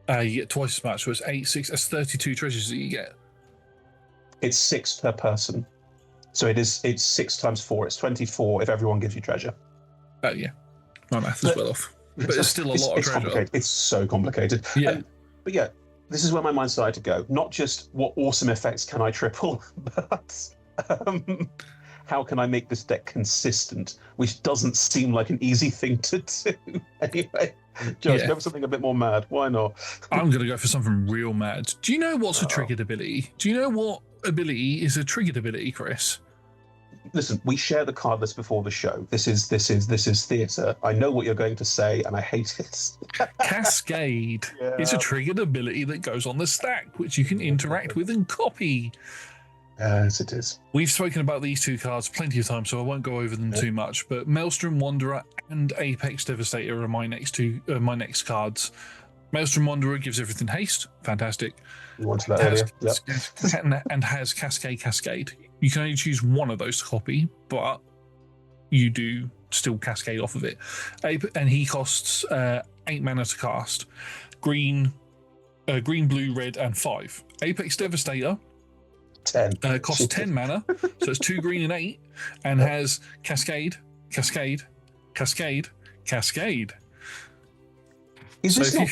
You get twice as much, so it's 8, 6. That's 32 treasures that you get. It's 6 per person, so it's 6 times 4. It's 24 if everyone gives you treasure. Oh yeah, my math is well off. But it's still a lot of treasure. Complicated. It's so complicated. Yeah. But yeah, this is where my mind started to go. Not just what awesome effects can I triple, but how can I make this deck consistent, which doesn't seem like an easy thing to do. Anyway, Josh, go for something a bit more mad. Why not? I'm going to go for something real mad. Do you know what's a triggered ability? Do you know what ability is a triggered ability, Chris? Listen, we share the card list before the show. This is theatre. I know what you're going to say, and I hate it. Cascade. Yeah. It's a triggered ability that goes on the stack, which you can interact with and copy. Yes, it is. We've spoken about these 2 cards plenty of times, so I won't go over them too much. But Maelstrom Wanderer and Apex Devastator are my next cards. Maelstrom Wanderer gives everything haste. Fantastic. You wanted that earlier. Yep. And has Cascade. You can only choose one of those to copy, but you do still cascade off of it. And he costs 8 mana to cast. Green, blue, red, and 5. Apex Devastator 10. Costs 10 mana, so it's 2 green and 8, and has Cascade. Is this not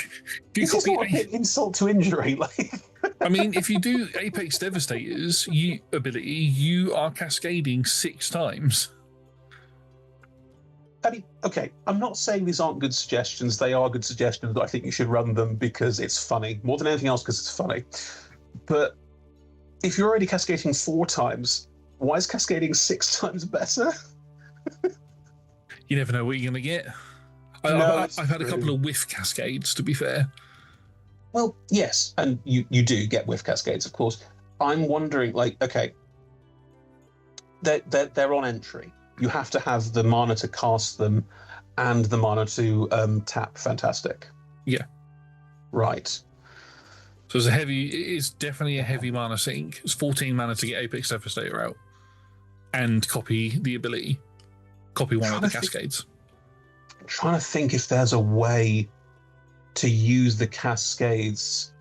a bit insult to injury? I mean, if you do Apex Devastator's ability, you are cascading 6 times. I mean, okay, I'm not saying these aren't good suggestions. They are good suggestions, but I think you should run them because it's funny. More than anything else, because it's funny. But if you're already cascading 4 times, why is cascading 6 times better? You never know what you're going to get. I've had a couple of whiff cascades, to be fair. Well, yes, and you do get whiff cascades, of course. I'm wondering, okay, they're on entry. You have to have the mana to cast them and the mana to tap. Fantastic. Yeah. Right. So it is definitely a heavy mana sink. It's 14 mana to get Apex Devastator out and copy the ability. Copy one of the cascades. I'm trying to think if there's a way to use the cascades.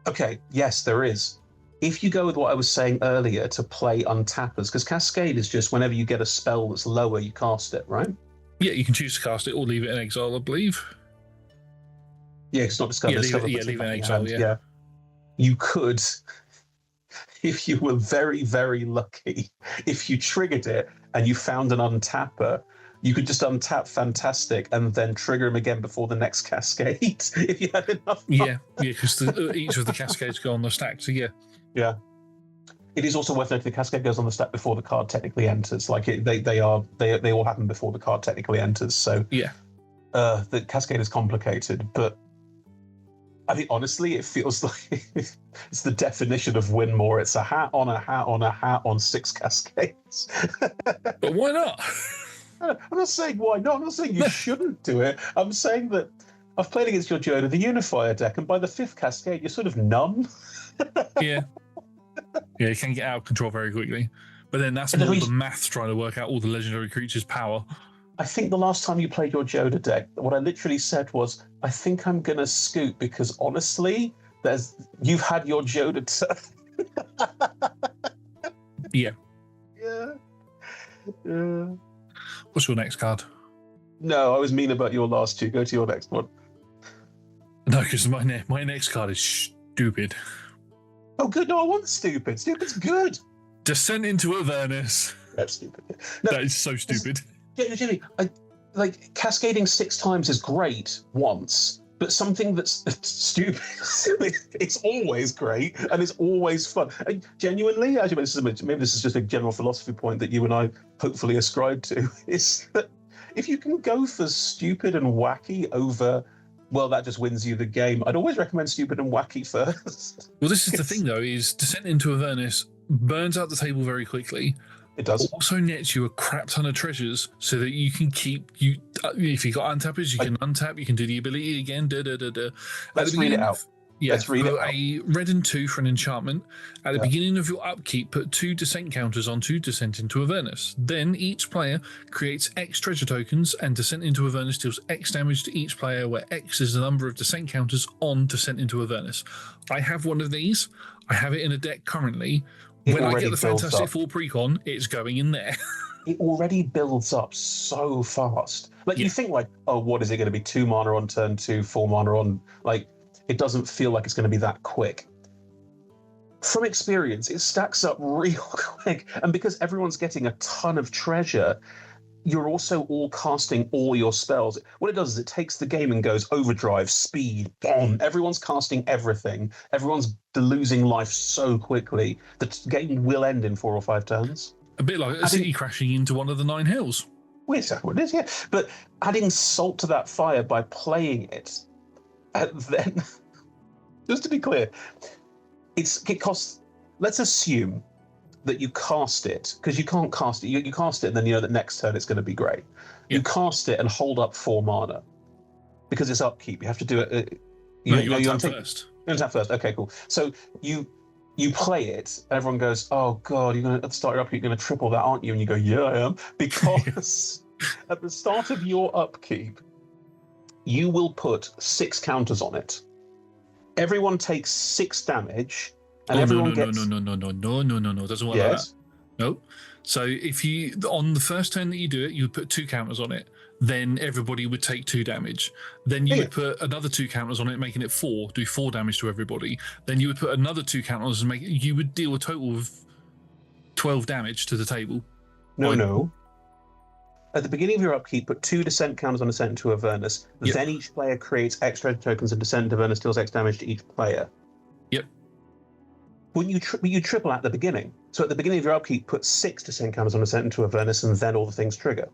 Okay, yes, there is. If you go with what I was saying earlier to play untappers, because cascade is just whenever you get a spell that's lower, you cast it, right? Yeah, you can choose to cast it or leave it in exile, I believe. Yeah, it's not discovered. Leave it in exile, yeah. You could, if you were very, very lucky, if you triggered it and you found an untapper, you could just untap Fantastic and then trigger him again before the next cascade if you had enough. Yeah, because each of the cascades go on the stack. So yeah. It is also worth noting the cascade goes on the stack before the card technically enters. Like they all happen before the card technically enters. So yeah, the cascade is complicated, but I think honestly, it feels like it's the definition of win more. It's a hat on a hat on a hat on 6 cascades. But why not? I'm not saying why not. I'm not saying you shouldn't do it. I'm saying that I've played against your Joda, the Unifier deck, and by the 5th cascade, you're sort of numb. Yeah, you can get out of control very quickly. But then that's more the math trying to work out all the legendary creatures' power. I think the last time you played your Joda deck, what I literally said was, I think I'm going to scoot because honestly, you've had your Joda turn. Yeah. Yeah. What's your next card? No, I was mean about your last 2. Go to your next one. No, because my next card is stupid. Oh, good. No, I want stupid. Stupid's good. Descent into Avernus. That's stupid. No, that is so stupid. Jimmy, like cascading 6 times is great once, but something that's stupid, it's always great and it's always fun. Genuinely, actually, maybe this is just a general philosophy point that you and I hopefully ascribe to, is that if you can go for stupid and wacky over, well, that just wins you the game, I'd always recommend stupid and wacky first. Well, this is the thing, though, is Descent into Avernus burns out the table very quickly. It does. Also nets you a crap ton of treasures so that you can keep if you got untappers, you can untap, you can do the ability again. Let's read it out. Yeah, let's read it out. A red and 2 for an enchantment. At the beginning of your upkeep, put 2 descent counters onto Descent into Avernus. Then each player creates X treasure tokens, and Descent into Avernus deals X damage to each player, where X is the number of descent counters on Descent into Avernus. I have one of these. I have it in a deck currently. When I get the Fantastic Four precon, it's going in there. It already builds up so fast. Like you think like, oh, what is it going to be? 2 mana on turn 2, 4 mana on. Like it doesn't feel like it's going to be that quick. From experience, it stacks up real quick, and because everyone's getting a ton of treasure, you're also all casting all your spells. What it does is it takes the game and goes overdrive, speed, bomb. Everyone's casting everything. Everyone's losing life so quickly. The game will end in 4 or 5 turns. A bit like a city crashing into one of the 9 hills. Well, exactly what it is, yeah. But adding salt to that fire by playing it, and then, just to be clear, it costs, let's assume that you cast it, because you can't cast it. You cast it, and then you know that next turn it's going to be great. Yeah. You cast it and hold up 4 mana because it's upkeep. You have to do it. You untap first. You untap first. Okay, cool. So you play it, and everyone goes, "Oh God, you're going to start your upkeep. You're going to triple that, aren't you?" And you go, "Yeah, I am," because at the start of your upkeep, you will put 6 counters on it. Everyone takes 6 damage. And everyone gets... No. Doesn't work like that. No. So if you, on the first turn that you do it, you would put 2 counters on it. Then everybody would take 2 damage. Then you would put another 2 counters on it, making it 4, do 4 damage to everybody. Then you would put another 2 counters and you would deal a total of 12 damage to the table. No. At the beginning of your upkeep, put 2 descent counters on Descent into Avernus. Yep. Then each player creates X treasure tokens, and Descent into Avernus deals X damage to each player. Yep. When you triple at the beginning. So at the beginning of your upkeep, put 6 descent counters on Descent into Avernus, and then all the things trigger.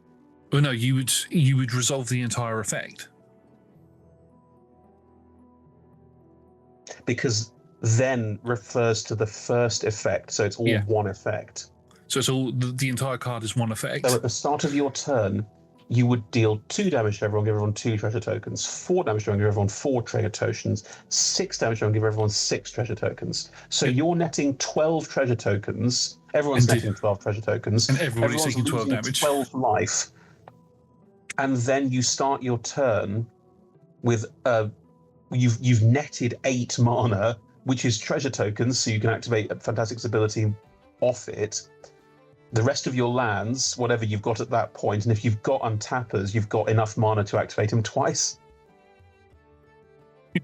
Well, no, you would resolve the entire effect. Because then refers to the first effect, so it's all one effect. So it's all the entire card is one effect. So at the start of your turn, you would deal 2 damage to everyone, give everyone 2 treasure tokens, 4 damage to everyone, give everyone 4 treasure tokens, 6 damage to everyone, give everyone 6 treasure tokens. So you're netting 12 treasure tokens. Everyone's netting 12 treasure tokens. And everybody's taking 12 damage. 12 life. And then you start your turn with you've netted 8 mana, which is treasure tokens, so you can activate a Fantastic's ability off it. The rest of your lands, whatever you've got at that point, and if you've got untappers, you've got enough mana to activate them twice.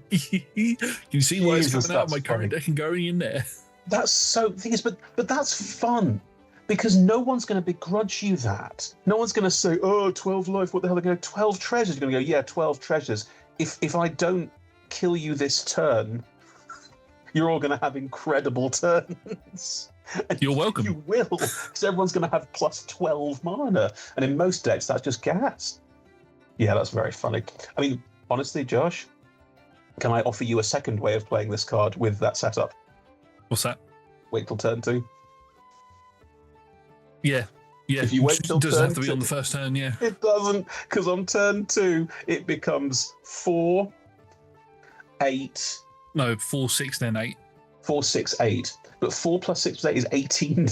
You see why it's coming out of my current deck and going in there. That's so thing is, but that's fun. Because no one's going to begrudge you that. No one's going to say, oh, 12 life, what the hell are they going to 12 treasures? You're going to go, yeah, 12 treasures. If I don't kill you this turn, you're all going to have incredible turns. And you're welcome. You will, because everyone's going to have plus 12 mana. And in most decks, that's just gas. Yeah, that's very funny. I mean, honestly, Josh, can I offer you a second way of playing this card with that setup? What's that? Wait till turn 2. Yeah. If you wait till it doesn't turn have to be 2, on the first turn, yeah. It doesn't, because on turn 2, it becomes 4, 8. No, 4, 6, then 8. 4, 6, 8. But 4 plus 6 plus 8 is 18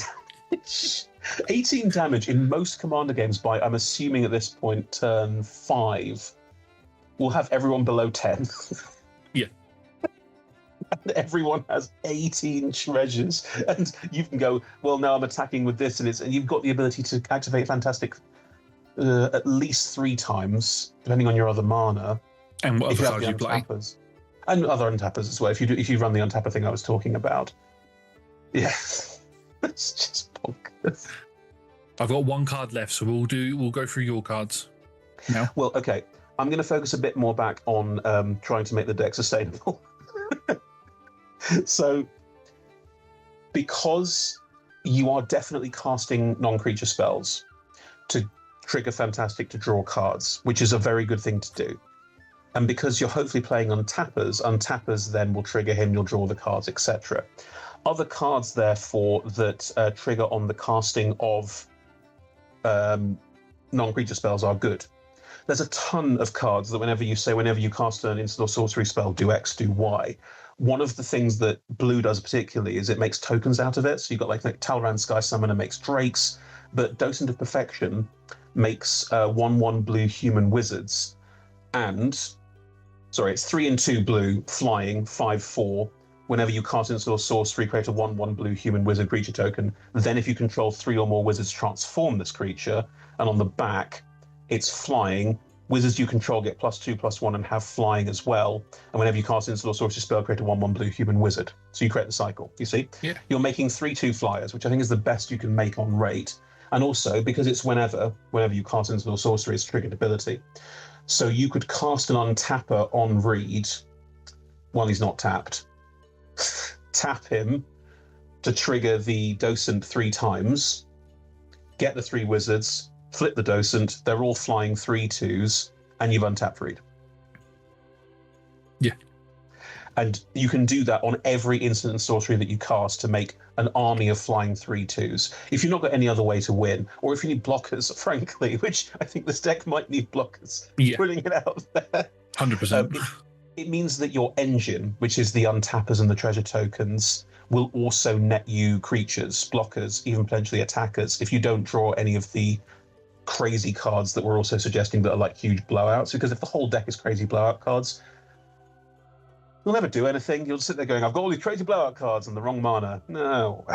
damage. 18 damage in most Commander games by, I'm assuming at this point, turn 5. We'll have everyone below 10. Yeah. And everyone has 18 treasures. And you can go, well, now I'm attacking with this, and you've got the ability to activate Fantastic at least 3 times, depending on your other mana. And what other cards you play. And other untappers as well, if you run the untapper thing I was talking about. Yeah. It's just bonkers. I've got 1 card left, so we'll go through your cards now. Well, okay. I'm going to focus a bit more back on trying to make the deck sustainable. So, because you are definitely casting non-creature spells to trigger Fantastic to draw cards, which is a very good thing to do. And because you're hopefully playing untappers then will trigger him, you'll draw the cards, etc. Other cards, therefore, that trigger on the casting of non-creature spells are good. There's a ton of cards that whenever you cast an instant or sorcery spell, do X, do Y. One of the things that blue does particularly is it makes tokens out of it. So you've got like Talran Sky Summoner makes drakes, but Docent of Perfection makes 1/1 blue human wizards. And, sorry, it's 3 and 2 blue, flying, 5/4. Whenever you cast instant or sorcery, create a 1/1 blue human wizard creature token. Then if you control 3 or more wizards, transform this creature. And on the back, it's flying. Wizards you control get +2/+1 and have flying as well. And whenever you cast instant or sorcery spell, create a 1/1 blue human wizard. So you create the cycle, you see? Yeah. You're making 3/2 flyers, which I think is the best you can make on rate. And also, because it's whenever you cast instant or sorcery, it's triggered ability. So you could cast an untapper on Reed while he's not tapped. Tap him to trigger the Docent 3 times. Get the 3 wizards. Flip the Docent, they're all flying 3/2s, and you've untapped Reed. Yeah. And you can do that on every instant and sorcery that you cast to make an army of flying 3/2s. If you've not got any other way to win, or if you need blockers, frankly, which I think this deck might need blockers, putting it out there. 100%. It means that your engine, which is the untappers and the treasure tokens, will also net you creatures, blockers, even potentially attackers, if you don't draw any of the crazy cards that we're also suggesting that are like huge blowouts. Because if the whole deck is crazy blowout cards, you'll never do anything. You'll sit there going, I've got all these crazy blowout cards and the wrong mana. No.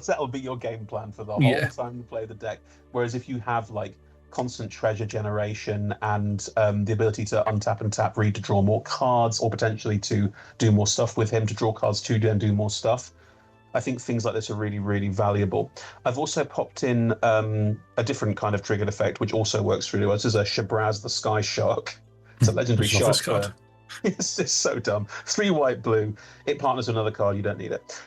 That'll be your game plan for the whole time you play the deck. Whereas if you have like constant treasure generation and the ability to untap and tap Reed to draw more cards, or potentially to do more stuff with him, to draw cards to then do more stuff, I think things like this are really, really valuable. I've also popped in a different kind of triggered effect, which also works really well. This is a Shabraz the Sky Shark. It's a legendary shark card. It's so dumb. 3 white, blue. It partners with another card. You don't need it.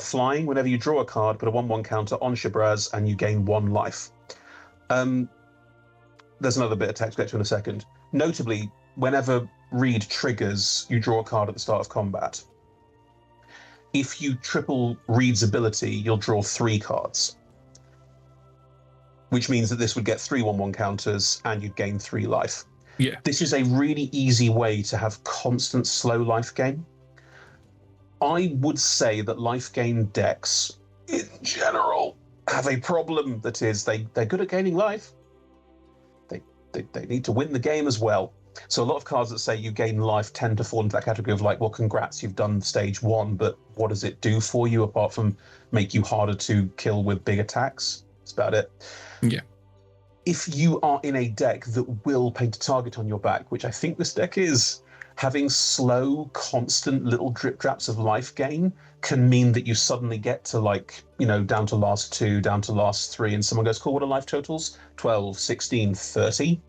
Flying. Whenever you draw a card, put a 1/1 counter on Shabraz, and you gain 1 life. There's another bit of text we'll get to in a second. Notably, whenever Reed triggers, you draw a card at the start of combat. If you triple Reed's ability, you'll draw 3 cards, which means that this would get 3 1/1 counters and you'd gain 3 life. Yeah. This is a really easy way to have constant slow life gain. I would say that life gain decks, in general, have a problem that is they're good at gaining life. They need to win the game as well. So a lot of cards that say you gain life tend to fall into that category of like, well, congrats, you've done stage 1, but what does it do for you apart from make you harder to kill with big attacks? That's about it. Yeah. If you are in a deck that will paint a target on your back, which I think this deck is, having slow, constant little drip drops of life gain can mean that you suddenly get to like, down to last 2, down to last 3, and someone goes, cool, what are life totals? 12, 16, 30.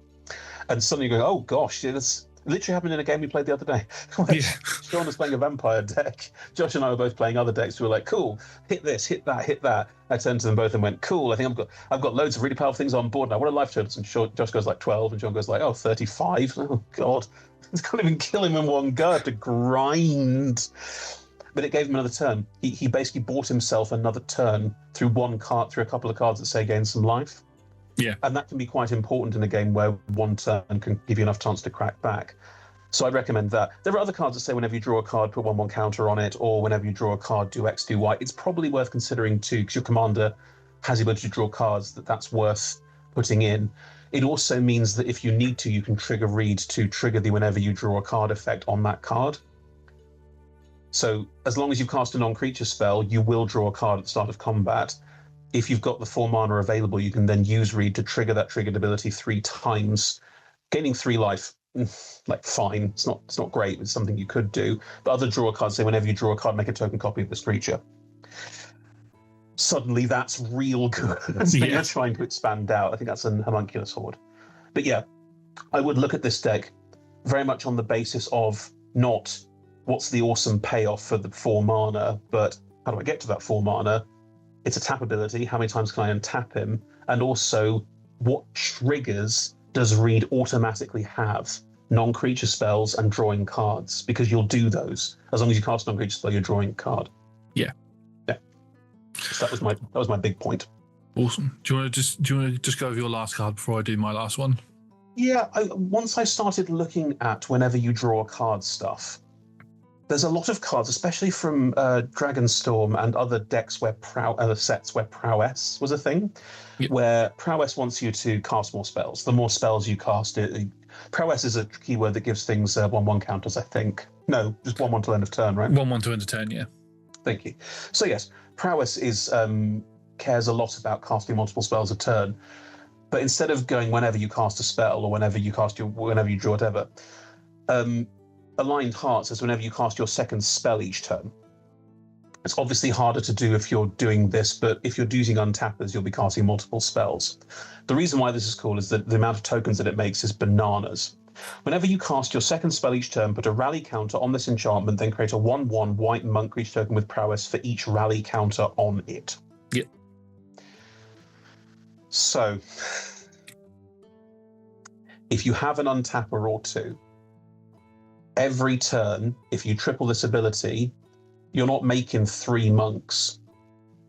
And suddenly you go, oh gosh, that's literally happened in a game we played the other day. Sean was playing a vampire deck. Josh and I were both playing other decks. We were like, cool, hit this, hit that, hit that. I turned to them both and went, cool, I think I've got loads of really powerful things on board now. What are life totals? And Josh goes like 12, and Sean goes like, 35. Oh god. I can't even kill him in one go. I have to grind. But it gave him another turn. He basically bought himself another turn through a couple of cards that say gain some life. Yeah. And that can be quite important in a game where one turn can give you enough chance to crack back. So I'd recommend that. There are other cards that say whenever you draw a card, put 1/1 counter on it, or whenever you draw a card, do X, do Y. It's probably worth considering too, because your commander has the ability to draw cards that's worth putting in. It also means that if you need to, you can trigger read to trigger the whenever you draw a card effect on that card. So as long as you cast a non-creature spell, you will draw a card at the start of combat. If you've got the 4 mana available, you can then use read to trigger that triggered ability 3 times, gaining 3 life. Like fine, it's not great. It's something you could do. But other draw cards say whenever you draw a card, make a token copy of this creature. Suddenly, that's real good. So you're trying to expand out. I think that's an homunculus horde. But yeah, I would look at this deck very much on the basis of not what's the awesome payoff for the 4 mana, but how do I get to that 4 mana? It's a tap ability. How many times can I untap him? And also, what triggers does Reed automatically have? Non-creature spells and drawing cards, because you'll do those. As long as you cast a non-creature spell, you're drawing a card. Yeah. So that was my big point. Awesome. Do you want to just go over your last card before I do my last one? Yeah. Once I started looking at whenever you draw a card stuff, there's a lot of cards, especially from Dragonstorm and other decks where other sets where prowess was a thing, where prowess wants you to cast more spells. The more spells you cast, prowess is a keyword that gives things 1/1 counters, I think. No, just 1/1 till end of turn, right? 1/1 to end of turn, yeah. Thank you. So yes, prowess cares a lot about casting multiple spells a turn, but instead of going whenever you cast a spell or whenever you draw whatever, Aligned Heart says whenever you cast your second spell each turn. It's obviously harder to do if you're doing this, but if you're using untappers, you'll be casting multiple spells. The reason why this is cool is that the amount of tokens that it makes is bananas. Whenever you cast your second spell each turn, put a rally counter on this enchantment, then create a 1/1 white monk creature token with prowess for each rally counter on it. Yep. So, if you have an untapper or 2, every turn, if you triple this ability, you're not making 3 monks.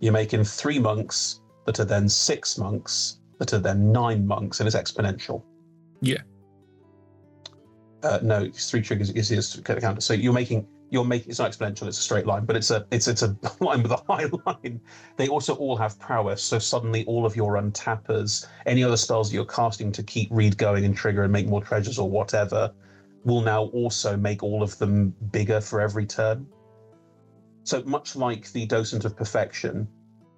You're making 3 monks that are then 6 monks that are then 9 monks, and it's exponential. Yeah. No, it's 3 triggers is to counter. So you're making it's not exponential, it's a straight line, but it's a line with a high line. They also all have prowess, so suddenly all of your untappers, any other spells that you're casting to keep read going and trigger and make more treasures or whatever, will now also make all of them bigger for every turn. So much like the Docent of Perfection,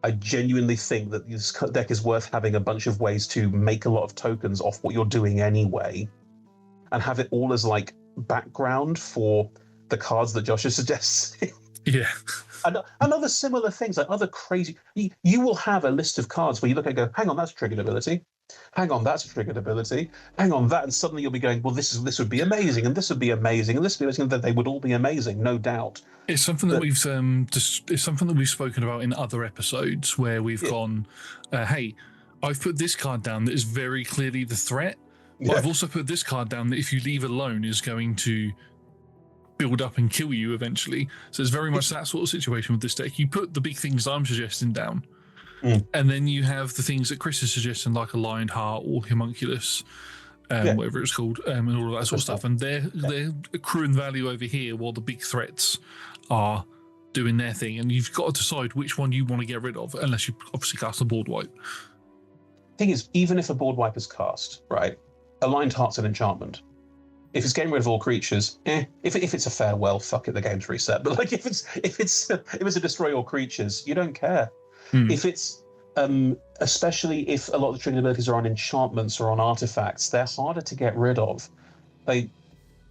I genuinely think that this deck is worth having a bunch of ways to make a lot of tokens off what you're doing anyway, and have it all as like background for the cards that Josh is suggesting. Yeah. And other similar things, like other crazy... You will have a list of cards where you look at it and go, hang on, that's a triggered ability. Hang on, that's a triggered ability. Hang on, that, and suddenly you'll be going, well, this would be amazing, and this would be amazing, and this would be amazing, and then they would all be amazing, no doubt. It's something that it's something that we've spoken about in other episodes where we've gone, hey, I've put this card down that is very clearly the threat, but I've also put this card down that if you leave alone is going to build up and kill you eventually. So it's very much that sort of situation with this deck. You put the big things I'm suggesting down, and then you have the things that Chris is suggesting, like Aligned Heart or Homunculus, whatever it's called, and all of that sort of stuff. And they're accruing value over here while the big threats are doing their thing. And you've got to decide which one you want to get rid of, unless you obviously cast a board wipe. Thing is, even if a board wipe is cast, right, Aligned Heart's an enchantment. If it's getting rid of all creatures, if it's a farewell, fuck it, the game's reset. But like if it's a destroy all creatures, you don't care. If it's especially if a lot of the triggered abilities are on enchantments or on artifacts, they're harder to get rid of.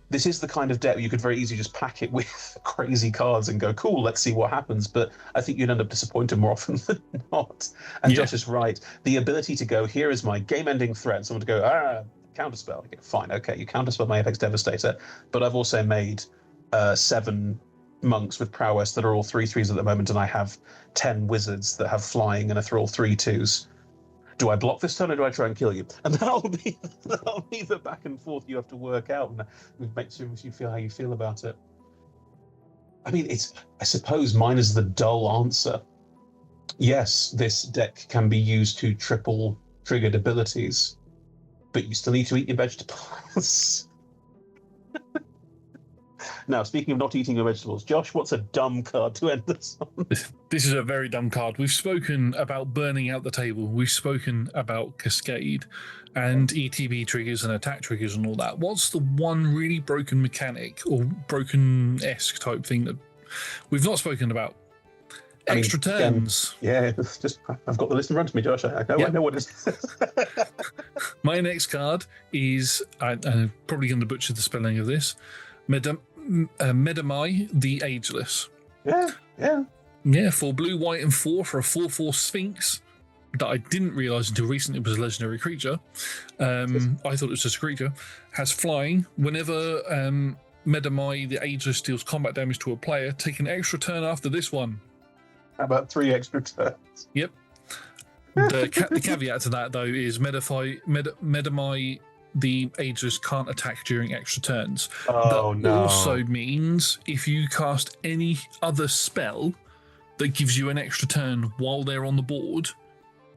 this is the kind of deck where you could very easily just pack it with crazy cards and go, cool, let's see what happens. But I think you'd end up disappointed more often than not. And Josh is right. The ability to go, here is my game-ending threat. Someone to go, counterspell. Okay, fine, okay, you counterspell my Apex Devastator. But I've also made 7 monks with prowess that are all 3/3s at the moment, and I have 10 wizards that have flying and are all 3/2s. Do I block this turn or do I try and kill you? And that'll be the back and forth you have to work out and make sure you feel how you feel about it. I mean, I suppose mine is the dull answer. Yes, this deck can be used to triple triggered abilities, but you still need to eat your vegetables. Now, speaking of not eating your vegetables, Josh, what's a dumb card to end this on? This is a very dumb card. We've spoken about burning out the table. We've spoken about Cascade and ETB triggers and attack triggers and all that. What's the one really broken mechanic or broken-esque type thing that we've not spoken about? Extra turns. Yeah, just I've got the list in front of me, Josh. I know what it is. My next card is, I'm probably going to butcher the spelling of this, Medamai the Ageless. Yeah, for blue, white, and 4 for a 4/4 Sphinx that I didn't realise until recently was a legendary creature. I thought it was just a creature. Has flying. Whenever Medamai the Ageless deals combat damage to a player, take an extra turn after this one. How about 3 extra turns? Yep. The caveat to that, though, is Medamai the Aegis can't attack during extra turns. Oh, that no. also means if you cast any other spell that gives you an extra turn while they're on the board,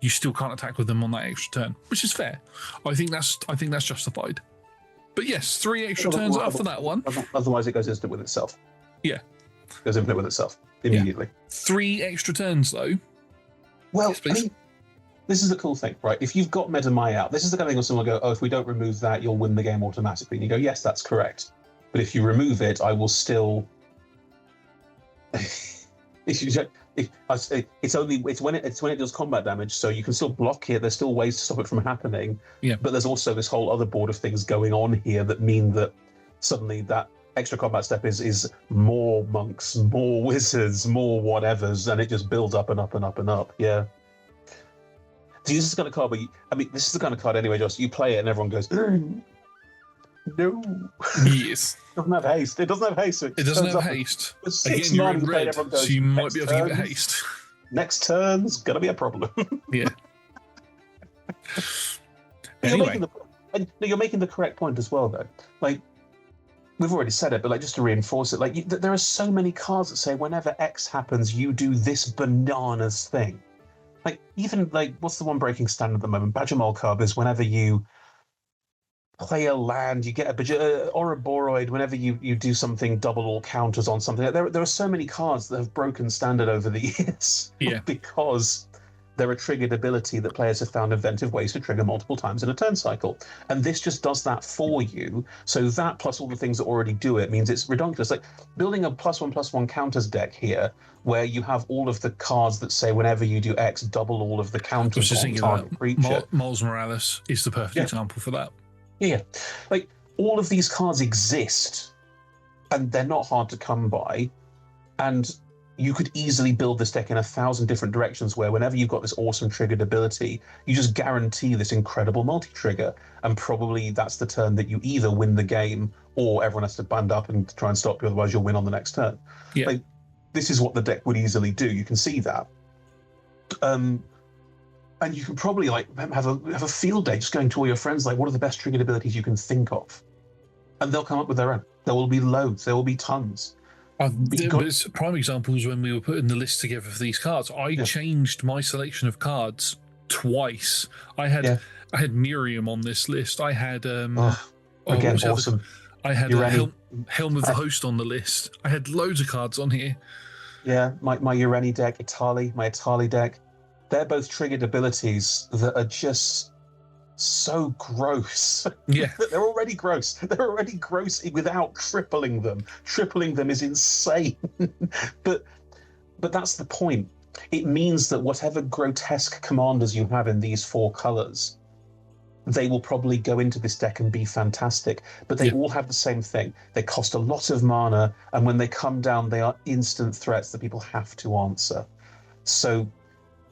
you still can't attack with them on that extra turn, which is fair. I think that's justified. But yes, 3 extra turns after that one. Otherwise, it goes instant with itself. Yeah. It goes infinite with itself immediately. Yeah. 3 extra turns, though. Well, yes, I mean, this is the cool thing, right? If you've got Medamai out, this is the kind of thing where someone will go, if we don't remove that, you'll win the game automatically. And you go, yes, that's correct. But if you remove it, I will still... it's when it does combat damage, so you can still block it. There's still ways to stop it from happening. Yeah. But there's also this whole other board of things going on here that mean that suddenly that extra combat step is more monks, more wizards, more whatevers, and it just builds up and up and up and up. Yeah. See, this is the kind of card this is the kind of card anyway, Josh. You play it and everyone goes, no. Yes. It doesn't have haste. It doesn't have haste. It doesn't have haste. Again, you're in red, so you might be able to give it haste. Next turn's going to be a problem. Yeah. Anyway. You're making the correct point as well, though. Like, we've already said it, but like just to reinforce it, like there are so many cards that say whenever X happens, you do this bananas thing. Like, even, like, what's the one breaking standard at the moment? Badgermole is whenever you play a land, you get a Ouroboros, whenever you do something, double all counters on something. There are so many cards that have broken standard over the years. Yeah. Because they're a triggered ability that players have found inventive ways to trigger multiple times in a turn cycle. And this just does that for you. So that plus all the things that already do it means it's redonkulous. Like building a +1/+1 counters deck here, where you have all of the cards that say whenever you do X, double all of the counters on target creature. Miles Morales is the perfect example for that. Yeah. Like all of these cards exist and they're not hard to come by. And you could easily build this deck in 1,000 different directions where whenever you've got this awesome triggered ability, you just guarantee this incredible multi-trigger. And probably that's the turn that you either win the game or everyone has to band up and try and stop you, otherwise you'll win on the next turn. Yeah. Like, this is what the deck would easily do. You can see that. And you can probably like have a field day just going to all your friends, like, what are the best triggered abilities you can think of? And they'll come up with their own. There will be loads. There will be tons. Prime examples when we were putting the list together for these cards. I changed my selection of cards twice. I had Miriam on this list. I had again, awesome. I had Helm of the Host on the list. I had loads of cards on here. Yeah, my Ureni deck, my Itali deck. They're both triggered abilities that are just so gross. Yeah. They're already gross. They're already gross without tripling them. Tripling them is insane. But that's the point. It means that whatever grotesque commanders you have in these 4 colors, they will probably go into this deck and be fantastic. But they all have the same thing. They cost a lot of mana, and when they come down, they are instant threats that people have to answer. So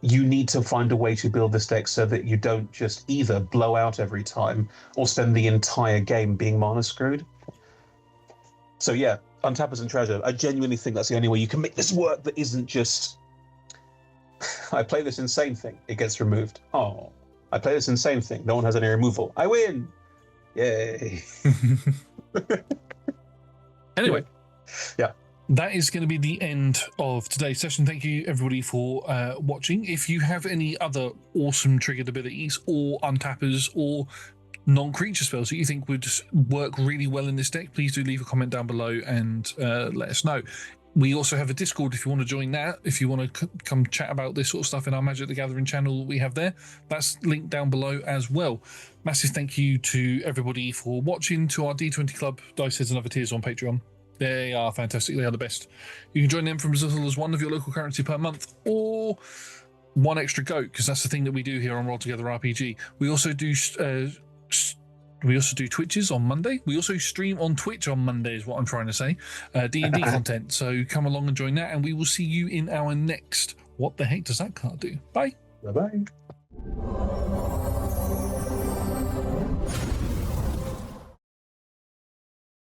you need to find a way to build this deck so that you don't just either blow out every time or spend the entire game being mana screwed. So yeah, Untappers and Treasure, I genuinely think that's the only way you can make this work that isn't just, I play this insane thing, it gets removed. Oh, I play this insane thing, no one has any removal. I win! Yay! Anyway. Yeah. That is going to be the end of today's session. Thank you, everybody, for watching. If you have any other awesome triggered abilities or untappers or non-creature spells that you think would work really well in this deck, please do leave a comment down below and let us know. We also have a Discord if you want to join that, if you want to come chat about this sort of stuff in our Magic the Gathering channel that we have there. That's linked down below as well. Massive thank you to everybody for watching, to our D20 Club Dice Heads and Other Tiers on Patreon. They are fantastic. They are the best. You can join them from as little as 1 of your local currency per month, or 1 extra goat, because that's the thing that we do here on Roll Together RPG. We also do Twitches on Monday. We also stream on Twitch on Monday, is what I'm trying to say. D&D content. So come along and join that, and we will see you in our next What the Heck Does That Card Do? Bye. Bye-bye.